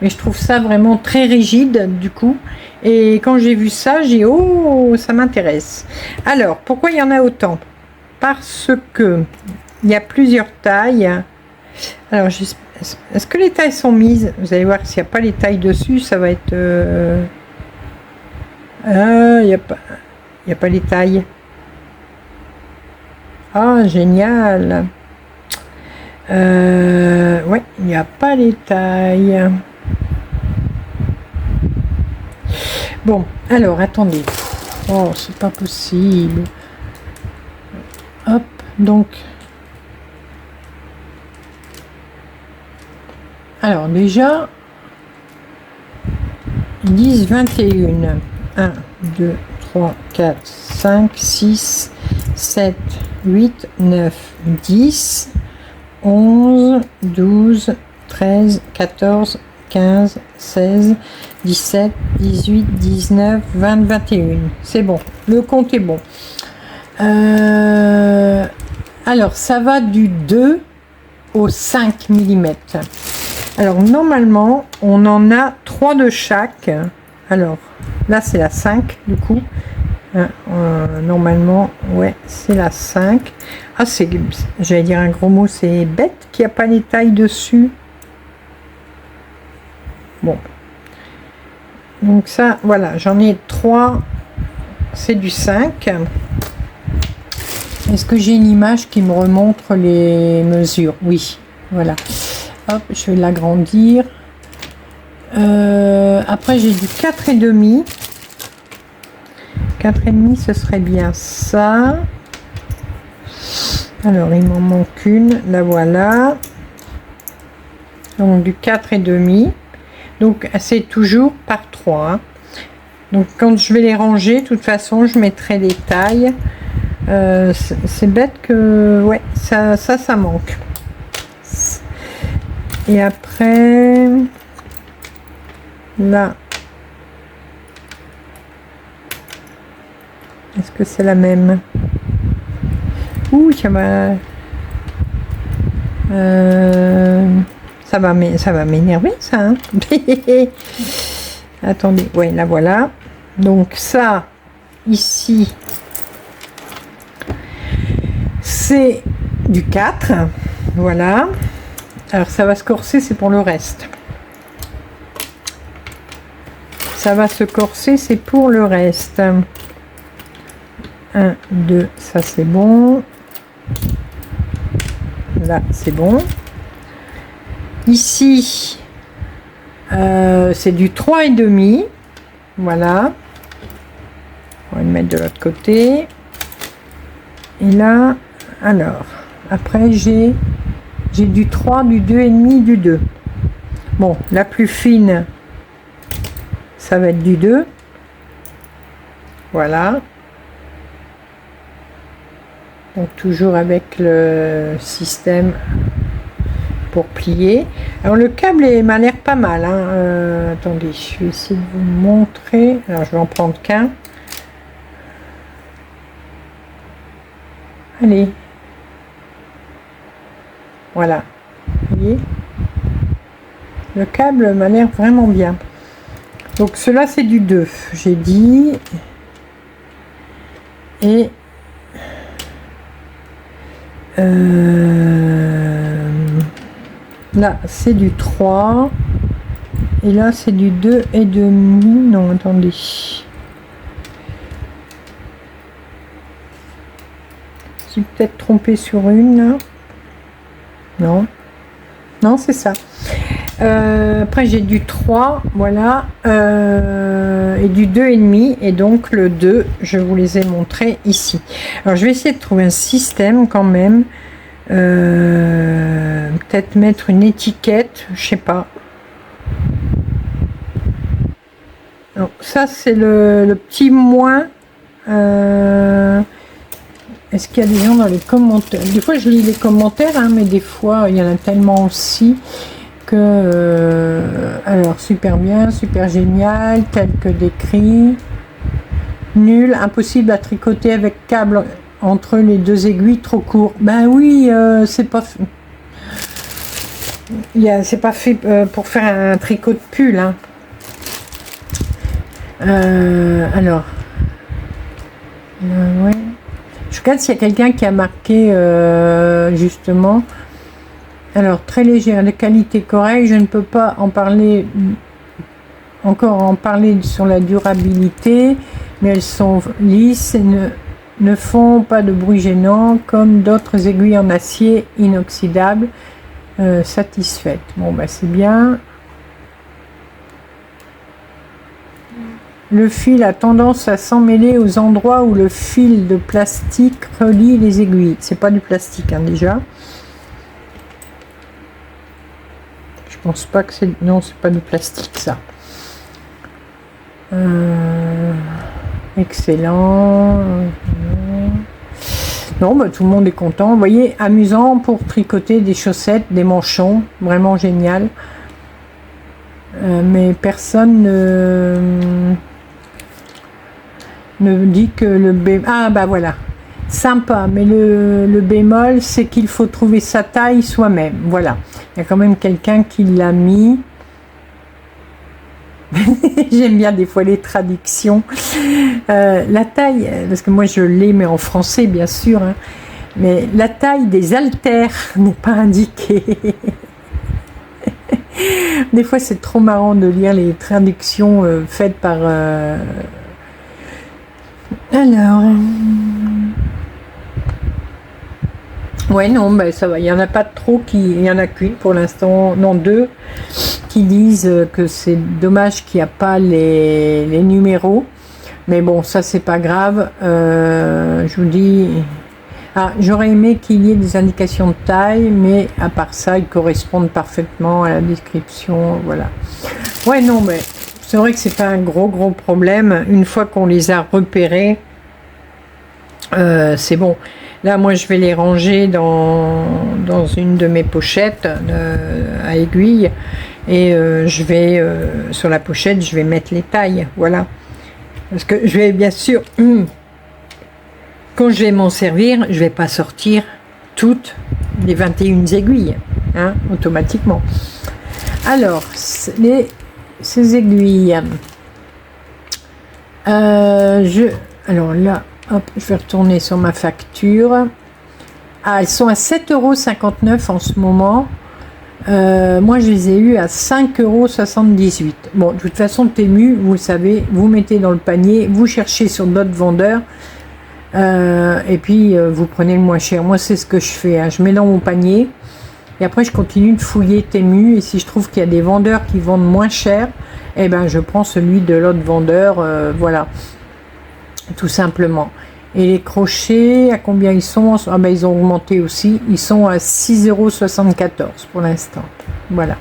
mais je trouve ça vraiment très rigide du coup. Et quand j'ai vu ça, j'ai dit oh, ça m'intéresse. Alors pourquoi il y en a autant? Parce que il y a plusieurs tailles. Alors est-ce que les tailles sont mises? Vous allez voir, s'il n'y a pas les tailles dessus, ça va être il n'y a pas les tailles. Ah, génial. Ouais, il n'y a pas les tailles. Bon, alors attendez. Oh, c'est pas possible. Hop, donc. Alors déjà, ils disent 21. 1, 2, 3, 4, 5, 6, 7, 8, 9, 10, 11, 12, 13, 14, 15, 16, 17, 18, 19, 20, 21. C'est bon, le compte est bon. Alors, ça va du 2 au 5 mm. Alors, normalement, on en a 3 de chaque. Alors, là, c'est la 5, du coup. Normalement, ouais, c'est la 5. Ah, j'allais dire un gros mot, c'est bête qu'il n'y a pas les tailles dessus. Bon. Donc ça, voilà, j'en ai 3. C'est du 5. Est-ce que j'ai une image qui me remontre les mesures? Oui, voilà. Hop, je vais l'agrandir. Après, j'ai du 4,5. 4,5, ce serait bien ça. Alors, il m'en manque une. La voilà. Donc, du 4,5. Donc, c'est toujours par 3. Hein. Donc, quand je vais les ranger, de toute façon, je mettrai les tailles. C'est bête que... Ouais, ça manque. Et après... Là... Est-ce que c'est la même? Ouh, ça va m'énerver, ça. Hein. Attendez, ouais, la voilà. Donc ça, ici, c'est du 4. Voilà. Alors ça va se corser, c'est pour le reste. Ça va se corser, c'est pour le reste. 1, 2, ça c'est bon. Là, c'est bon. Ici, c'est du 3,5. Voilà. On va le mettre de l'autre côté. Et là, alors, après j'ai du 3, du 2,5, du 2. Bon, la plus fine, ça va être du 2. Voilà. Donc toujours avec le système pour plier. Alors le câble m'a l'air pas mal. Hein. Attendez, je vais essayer de vous montrer. Alors je vais en prendre qu'un. Allez. Voilà. Vous voyez ? Le câble m'a l'air vraiment bien. Donc cela c'est du 2, j'ai dit. Et là c'est du 3 et là c'est du 2,5. Non, attendez, je suis peut-être trompée sur une là. Non, c'est ça. Après j'ai du 3, voilà, et du 2,5, et donc le 2, je vous les ai montrés ici. Alors je vais essayer de trouver un système quand même, peut-être mettre une étiquette, je sais pas. Alors, ça c'est le petit moins. Est-ce qu'il y a des gens dans les commentaires? Des fois je lis les commentaires, hein, mais des fois il y en a tellement aussi que alors super bien, super génial, tel que décrit. Nul, impossible à tricoter avec câble entre les deux aiguilles, trop court. Ben oui, c'est pas c'est pas fait pour faire un tricot de pull, hein. Alors ouais. Je regarde s'il y a quelqu'un qui a marqué justement. Alors très légère, de qualité correcte, je ne peux pas en parler sur la durabilité, mais elles sont lisses et ne font pas de bruit gênant comme d'autres aiguilles en acier inoxydable. Satisfaite. Bon bah c'est bien. Le fil a tendance à s'emmêler aux endroits où le fil de plastique relie les aiguilles. C'est pas du plastique, hein, déjà. Je pense pas que c'est... Non, c'est pas du plastique, ça. Excellent. Non, bah, tout le monde est content. Vous voyez, amusant pour tricoter des chaussettes, des manchons. Vraiment génial. Mais personne ne dit que le bémol... Ah, bah voilà. Sympa, mais le bémol, c'est qu'il faut trouver sa taille soi-même. Voilà. Il y a quand même quelqu'un qui l'a mis. J'aime bien des fois les traductions. La taille, parce que moi je l'ai, mais en français bien sûr, hein, mais la taille des haltères n'est pas indiquée. Des fois c'est trop marrant de lire les traductions faites par... Alors... Ouais, non, ben ça va, il n'y en a pas trop il y en a qu'une pour l'instant, non, 2 qui disent que c'est dommage qu'il n'y a pas les numéros, mais bon, ça c'est pas grave. Je vous dis, j'aurais aimé qu'il y ait des indications de taille, mais à part ça, ils correspondent parfaitement à la description, voilà. Ouais, non, mais c'est vrai que c'est pas un gros problème, une fois qu'on les a repérés, c'est bon. Là, moi, je vais les ranger dans une de mes pochettes à aiguille. Et je vais, sur la pochette, je vais mettre les tailles. Voilà. Parce que je vais, bien sûr, quand je vais m'en servir, je vais pas sortir toutes les 21 aiguilles, hein, automatiquement. Alors, ces aiguilles, alors là, hop, je vais retourner sur ma facture. Elles sont à 7,59 € en ce moment. Moi, je les ai eues à 5,78 €. Bon, de toute façon, Temu, vous le savez, vous mettez dans le panier, vous cherchez sur d'autres vendeurs, et puis vous prenez le moins cher. Moi, c'est ce que je fais, hein. Je mets dans mon panier, et après, je continue de fouiller Temu, et si je trouve qu'il y a des vendeurs qui vendent moins cher, eh ben, je prends celui de l'autre vendeur, voilà. Tout simplement. Et les crochets, à combien ils sont? Ah ben ils ont augmenté aussi. Ils sont à 6,74 € pour l'instant. Voilà.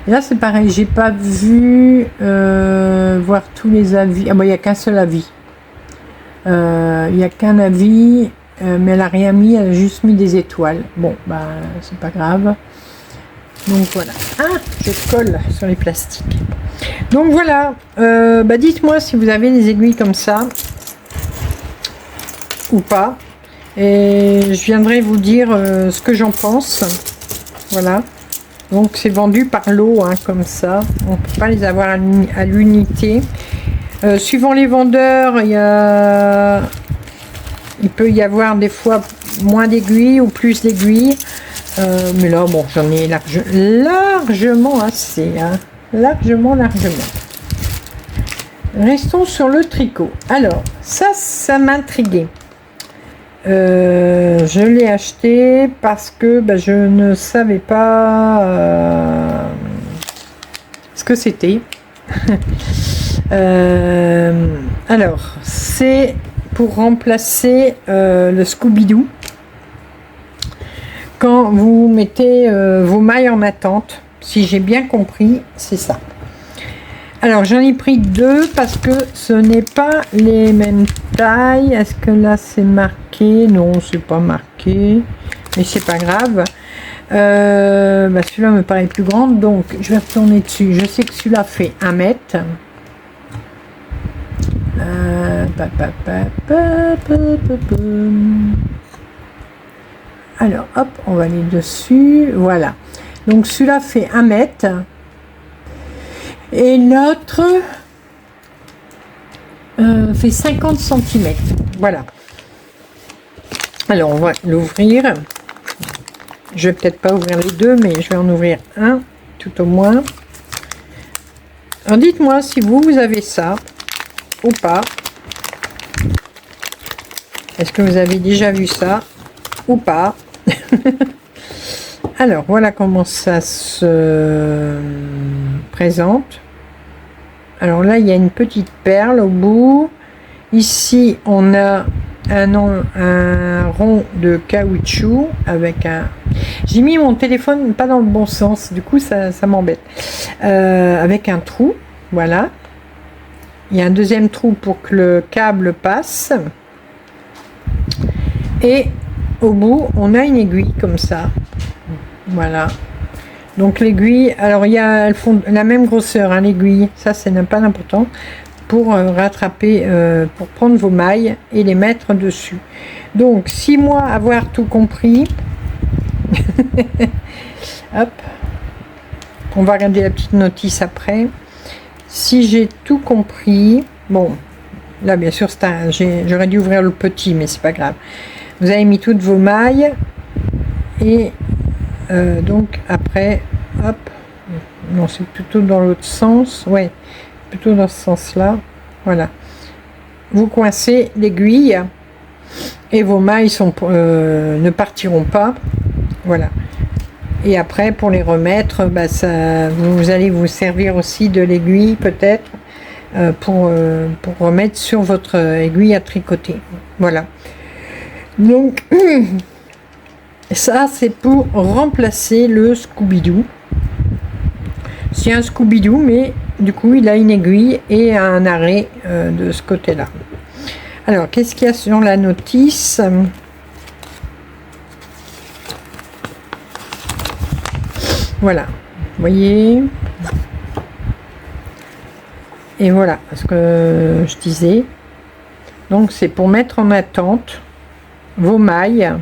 Et là c'est pareil, j'ai pas vu voir tous les avis. Ah ben il n'y a qu'un seul avis. Il n'y a qu'un avis, mais elle a rien mis, elle a juste mis des étoiles. Bon, bah c'est pas grave. Donc voilà. Ah, je colle sur les plastiques. Donc voilà. Bah dites-moi si vous avez des aiguilles comme ça ou pas, et je viendrai vous dire ce que j'en pense. Voilà, donc c'est vendu par lot, hein, comme ça, on peut pas les avoir à l'unité. Suivant les vendeurs, il peut y avoir des fois moins d'aiguilles ou plus d'aiguilles, mais là bon, j'en ai largement assez, hein, largement. Restons sur le tricot. Alors ça m'intriguait. Je l'ai acheté parce que je ne savais pas ce que c'était. Alors, c'est pour remplacer le Scooby-Doo. Quand vous mettez vos mailles en attente, si j'ai bien compris, c'est ça. Alors, j'en ai pris 2 parce que ce n'est pas les mêmes tailles. Est-ce que là, c'est marqué? Non, c'est pas marqué. Mais c'est pas grave. Celui-là me paraît plus grand, donc je vais retourner dessus. Je sais que celui-là fait 1 mètre. Alors, hop, on va aller dessus. Voilà. Donc, celui-là fait 1 mètre. Et l'autre fait 50 cm. Voilà. Alors, on va l'ouvrir. Je vais peut-être pas ouvrir les 2, mais je vais en ouvrir un, tout au moins. Alors, dites-moi si vous avez ça ou pas. Est-ce que vous avez déjà vu ça ou pas? Alors, voilà comment ça se présente. Alors là, il y a une petite perle au bout. Ici, on a un rond de caoutchouc avec un... J'ai mis mon téléphone pas dans le bon sens, du coup, ça m'embête. Avec un trou, voilà. Il y a un deuxième trou pour que le câble passe. Et au bout, on a une aiguille comme ça. Voilà. Donc l'aiguille, alors elles font la même grosseur, hein, l'aiguille, ça c'est pas important, pour rattraper, pour prendre vos mailles et les mettre dessus. Donc 6 mois avoir tout compris. Hop. On va regarder la petite notice après. Si j'ai tout compris, bon, là bien sûr j'aurais dû ouvrir le petit, mais c'est pas grave. Vous avez mis toutes vos mailles et donc après, hop, non c'est plutôt dans l'autre sens, ouais, plutôt dans ce sens-là, voilà. Vous coincez l'aiguille et vos mailles ne partiront pas, voilà. Et après pour les remettre, vous allez vous servir aussi de l'aiguille peut-être pour remettre sur votre aiguille à tricoter, voilà. Donc ça c'est pour remplacer le Scooby-Doo. C'est un Scooby-Doo, mais du coup il a une aiguille et un arrêt de ce côté là. Alors qu'est-ce qu'il y a sur la notice? Voilà, vous voyez, et voilà ce que je disais. Donc c'est pour mettre en attente vos mailles.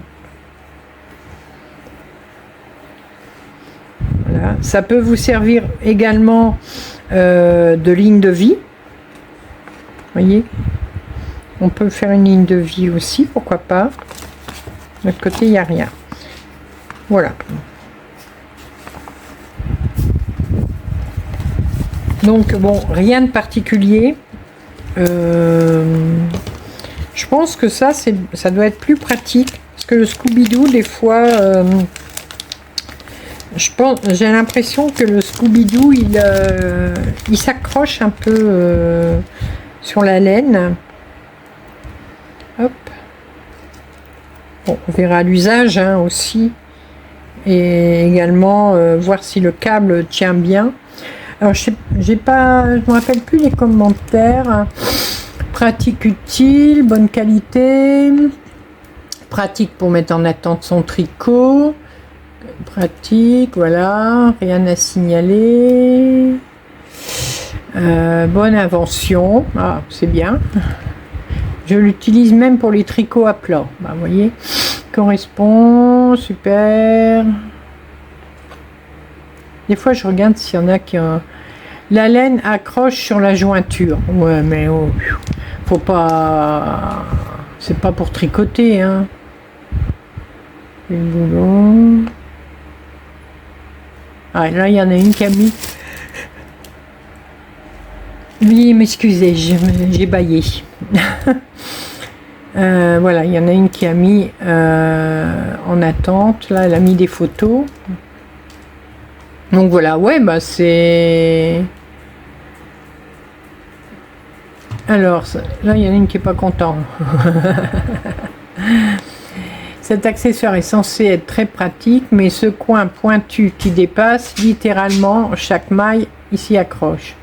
Voilà. Ça peut vous servir également de ligne de vie. Vous voyez, on peut faire une ligne de vie aussi, pourquoi pas. De l'autre côté, il n'y a rien. Voilà. Donc bon, rien de particulier. Je pense que ça doit être plus pratique parce que le Scooby-Doo, des fois, j'ai l'impression que le Scooby-Doo, il s'accroche un peu sur la laine. Hop. Bon, on verra l'usage hein, aussi, et également voir si le câble tient bien. Alors, je me rappelle plus les commentaires. Pratique utile, bonne qualité, pratique pour mettre en attente son tricot, pratique, voilà, rien à signaler. Bonne invention, ah, c'est bien. Je l'utilise même pour les tricots à plat. Bah, vous voyez, correspond, super. Des fois, je regarde s'il y en a qui ont... La laine accroche sur la jointure. Ouais, mais oh, faut pas... C'est pas pour tricoter, hein. Le boulon. Ah, là, il y en a une qui a mis... Oui, m'excusez, j'ai bâillé. Voilà, il y en a une qui a mis en attente. Là, elle a mis des photos. Donc voilà, ouais, bah c'est... Alors, là, il y en a une qui est pas content. Cet accessoire est censé être très pratique, mais ce coin pointu qui dépasse, littéralement, chaque maille ici accroche.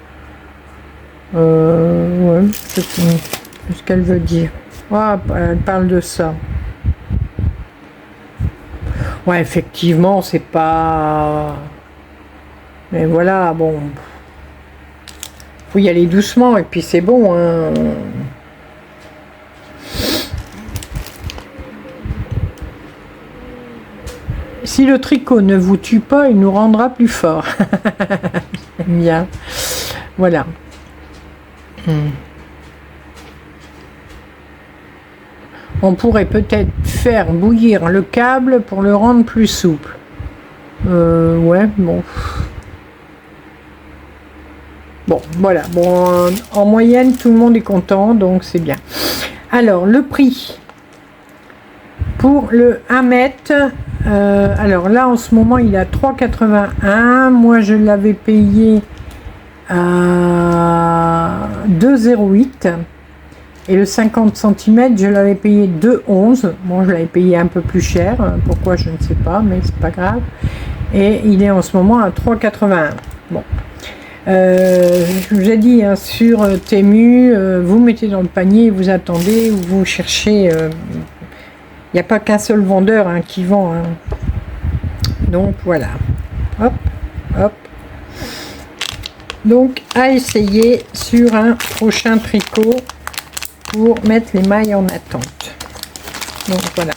Ouais, c'est ce qu'elle veut dire. Ah, elle parle de ça. Ouais, effectivement, c'est pas... Mais voilà, bon... Faut y aller doucement, et puis c'est bon, hein. Si le tricot ne vous tue pas, il nous rendra plus fort. J'aime bien. Voilà. On pourrait peut-être faire bouillir le câble pour le rendre plus souple. Ouais, bon. Bon, voilà. Bon, en moyenne, tout le monde est content, donc c'est bien. Alors, le prix pour le 1 mètre. Alors là, en ce moment, il est à 3,81. Moi, je l'avais payé à 2,08. Et le 50 cm, je l'avais payé 2,11. Bon, je l'avais payé un peu plus cher. Pourquoi, je ne sais pas, mais c'est pas grave. Et il est en ce moment à 3,81. Bon. Je vous ai dit, hein, sur Temu, vous mettez dans le panier, vous attendez, vous cherchez. Il n'y a pas qu'un seul vendeur, hein, qui vend. Hein. Donc voilà. Hop, hop. Donc à essayer sur un prochain tricot pour mettre les mailles en attente. Donc voilà.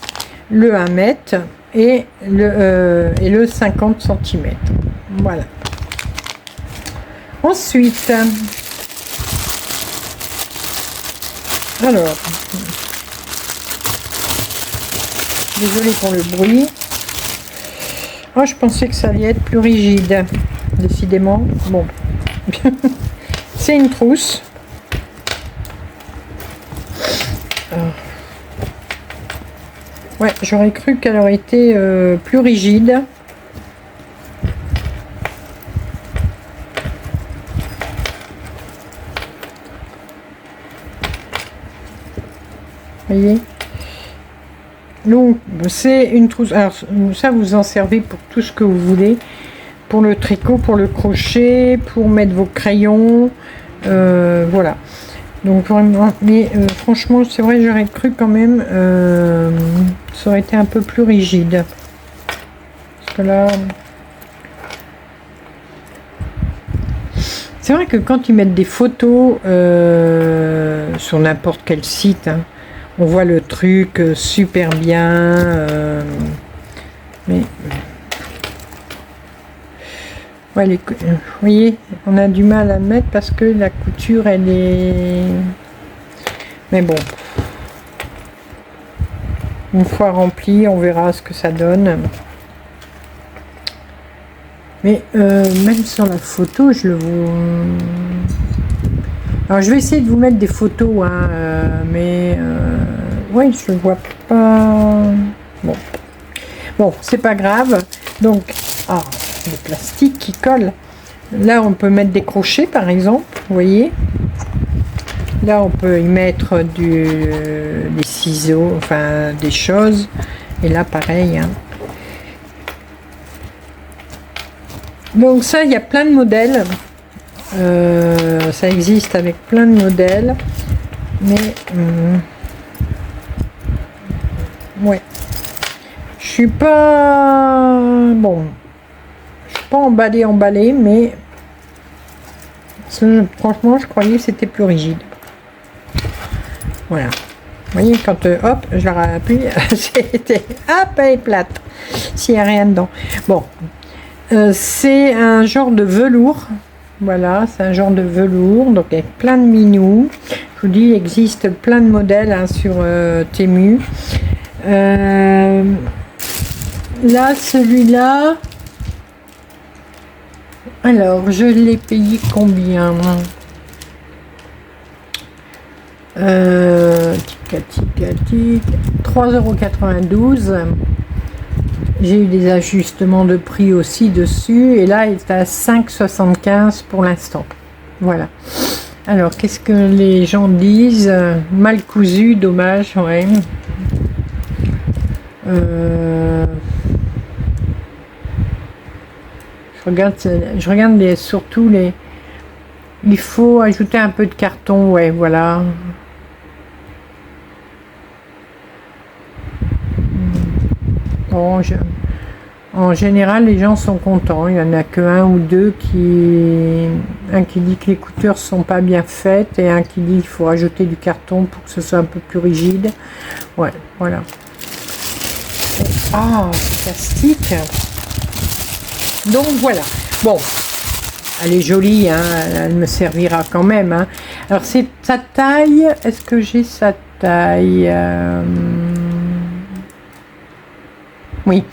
Le 1 mètre et le 50 cm. Voilà. Ensuite, alors, désolée pour le bruit. Oh, je pensais que ça allait être plus rigide, décidément. Bon, c'est une trousse. Ouais, j'aurais cru qu'elle aurait été plus rigide. Voyez, donc c'est une trousse. Alors ça, vous en servez pour tout ce que vous voulez, pour le tricot, pour le crochet, pour mettre vos crayons, voilà. Donc vraiment, mais franchement, c'est vrai, j'aurais cru quand même ça aurait été un peu plus rigide, parce que là, c'est vrai que quand ils mettent des photos sur n'importe quel site, hein, on voit le truc super bien, mais ouais, vous voyez, on a du mal à le mettre parce que la couture, elle est... Mais bon, une fois rempli, on verra ce que ça donne. Mais même sur la photo, je le vois... Alors je vais essayer de vous mettre des photos, hein, mais ouais, je le vois pas. Bon, bon, c'est pas grave. Donc, ah, le plastique qui colle. Là, on peut mettre des crochets, par exemple. Vous voyez. Là, on peut y mettre des ciseaux, enfin des choses. Et là, pareil. Hein. Donc ça, il y a plein de modèles. Ça existe avec plein de modèles, mais ouais, je suis pas bon, je suis pas emballée, mais franchement, je croyais que c'était plus rigide. Voilà, vous voyez, quand hop, je la rappuie, c'était hop, elle est plate, s'il n'y a rien dedans. Bon, c'est un genre de velours. Voilà, c'est un genre de velours, donc avec plein de minous. Je vous dis, il existe plein de modèles, hein, sur Temu. Là, celui-là, alors, je l'ai payé combien? Tic, 3,92 €. j'ai eu des ajustements de prix aussi dessus. Et là, il est à 5,75 pour l'instant. Voilà. Alors, qu'est-ce que les gens disent? Mal cousu, dommage, ouais. Je regarde surtout les... Il faut ajouter un peu de carton, ouais, voilà. Bon, en général, les gens sont contents. Il n'y en a que un ou deux un qui dit que les coutures sont pas bien faites et un qui dit qu'il faut rajouter du carton pour que ce soit un peu plus rigide. Ouais, voilà. Ah, c'est plastique. Donc voilà. Bon, elle est jolie, hein, elle me servira quand même. Hein. Alors c'est sa taille. Est-ce que j'ai sa taille? Oui,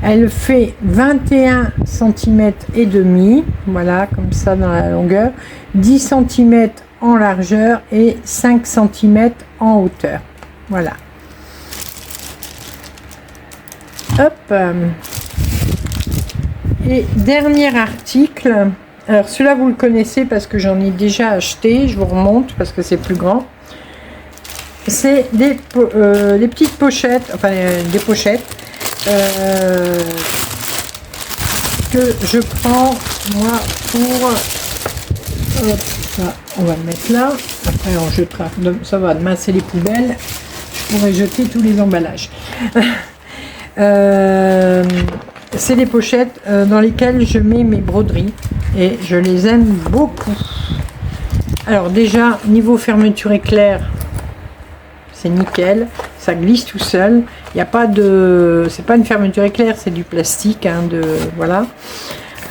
elle fait 21 cm et demi, voilà, comme ça dans la longueur, 10 cm en largeur et 5 cm en hauteur. Voilà. Hop. Et dernier article. Alors celui-là vous le connaissez parce que j'en ai déjà acheté. Je vous remonte parce que c'est plus grand. C'est des petites pochettes, enfin des pochettes. Que je prends moi pour ça, on va le mettre là, après on jettera, ça va, demain c'est les poubelles, je pourrais jeter tous les emballages. C'est des pochettes dans lesquelles je mets mes broderies et je les aime beaucoup. Alors déjà niveau fermeture éclair, c'est nickel, ça glisse tout seul. Il n'y a pas de, c'est pas une fermeture éclair, c'est du plastique, hein, voilà.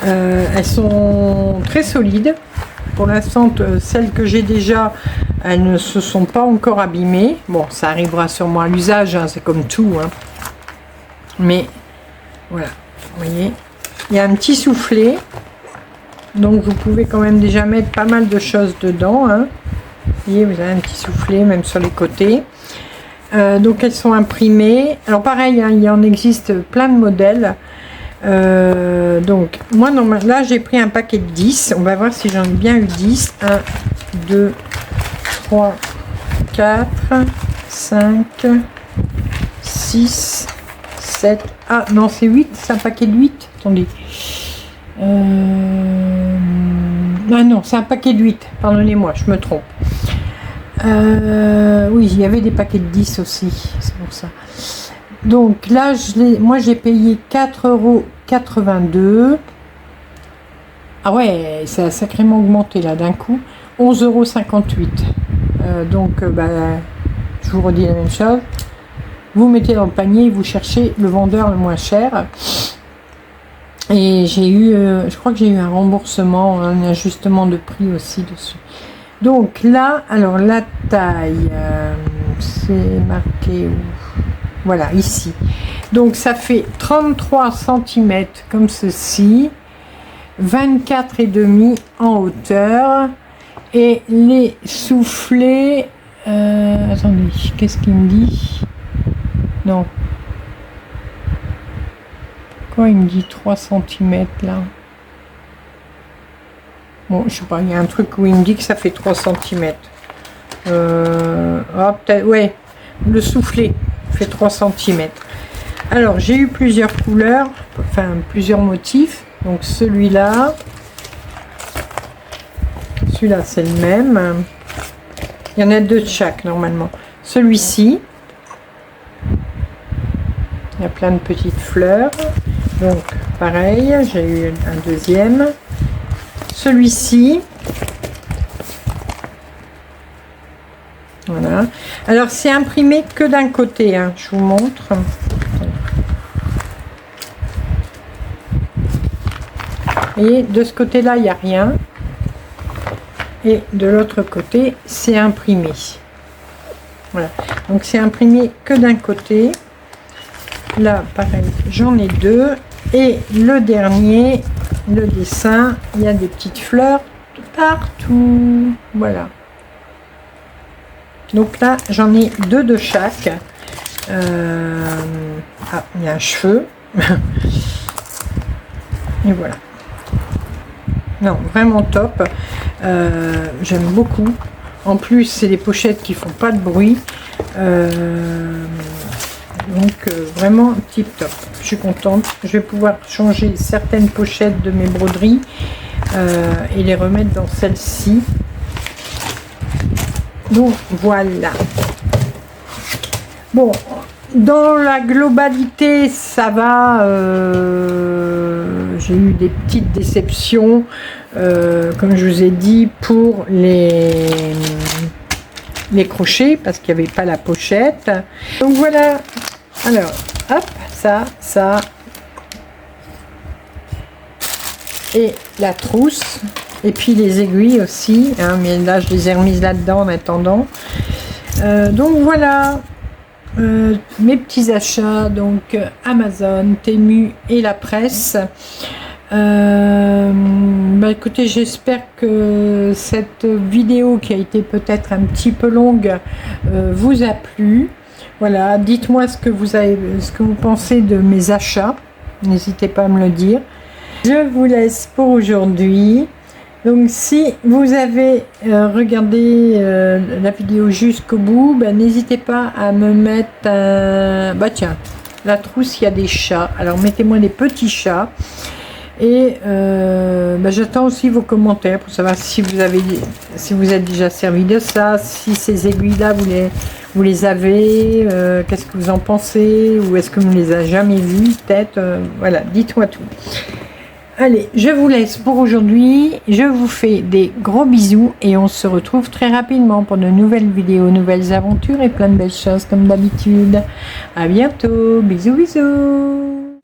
Elles sont très solides. Pour l'instant, celles que j'ai déjà, elles ne se sont pas encore abîmées. Bon, ça arrivera sûrement à l'usage, hein, c'est comme tout. Hein. Mais voilà, vous voyez, il y a un petit soufflet, donc vous pouvez quand même déjà mettre pas mal de choses dedans. Hein. Vous voyez, vous avez un petit soufflet, même sur les côtés. Donc elles sont imprimées. Alors pareil, hein, il en existe plein de modèles. Donc moi là j'ai pris un paquet de 10. On va voir si j'en ai bien eu 10. 1, 2, 3, 4, 5, 6, 7. Ah non, c'est 8. C'est un paquet de 8. Attendez. Ah non, c'est un paquet de 8. Pardonnez-moi, je me trompe. Oui, il y avait des paquets de 10 aussi, c'est pour ça. Donc là, moi j'ai payé 4,82 €. Ah ouais, ça a sacrément augmenté là d'un coup. 11,58 €. Donc, je vous redis la même chose. Vous mettez dans le panier, vous cherchez le vendeur le moins cher. Et j'ai eu, je crois que j'ai eu un remboursement, un ajustement de prix aussi dessus. Donc là, alors la taille, c'est marqué où? Voilà, ici. Donc ça fait 33 cm comme ceci, 24,5 en hauteur. Et les soufflets, attendez, qu'est-ce qu'il me dit? Non. Quoi, il me dit 3 cm là? Bon, je sais pas, il y a un truc où il me dit que ça fait 3 cm. Ah, peut-être, ouais, le soufflet fait 3 cm. Alors, j'ai eu plusieurs couleurs, enfin, plusieurs motifs. Donc, celui-là, c'est le même. Il y en a deux de chaque, normalement. Celui-ci, il y a plein de petites fleurs. Donc, pareil, j'ai eu un deuxième. Celui-ci, voilà. Alors c'est imprimé que d'un côté, hein. Je vous montre. Et de ce côté-là, il n'y a rien. Et de l'autre côté, c'est imprimé. Voilà. Donc c'est imprimé que d'un côté. Là, pareil, j'en ai deux. Et le dernier, le dessin, il y a des petites fleurs partout. Voilà. Donc là, j'en ai deux de chaque. Ah, il y a un cheveu. Et voilà. Non, vraiment top. J'aime beaucoup. En plus, c'est des pochettes qui font pas de bruit. Donc, vraiment tip top. Je suis contente. Je vais pouvoir changer certaines pochettes de mes broderies et les remettre dans celle-ci. Donc, voilà. Bon, dans la globalité, ça va. J'ai eu des petites déceptions, comme je vous ai dit, pour les crochets, parce qu'il n'y avait pas la pochette. Donc voilà. Alors, hop, ça. Et la trousse. Et puis les aiguilles aussi. Hein, mais là, je les ai remises là-dedans en attendant. Donc voilà. Mes petits achats, donc Amazon, Temu et la presse. Écoutez, j'espère que cette vidéo qui a été peut-être un petit peu longue vous a plu. Voilà, dites-moi ce que vous pensez de mes achats, n'hésitez pas à me le dire. Je vous laisse pour aujourd'hui. Donc si vous avez regardé la vidéo jusqu'au bout, n'hésitez pas à me mettre tiens, la trousse, il y a des chats, alors mettez-moi des petits chats. Et j'attends aussi vos commentaires pour savoir si vous êtes déjà servi de ça, si ces aiguilles là vous les avez, qu'est-ce que vous en pensez, ou est-ce que vous ne les avez jamais vues peut-être, voilà, dites-moi tout. Allez, je vous laisse pour aujourd'hui, je vous fais des gros bisous et on se retrouve très rapidement pour de nouvelles vidéos, nouvelles aventures et plein de belles choses comme d'habitude. À bientôt, bisous bisous.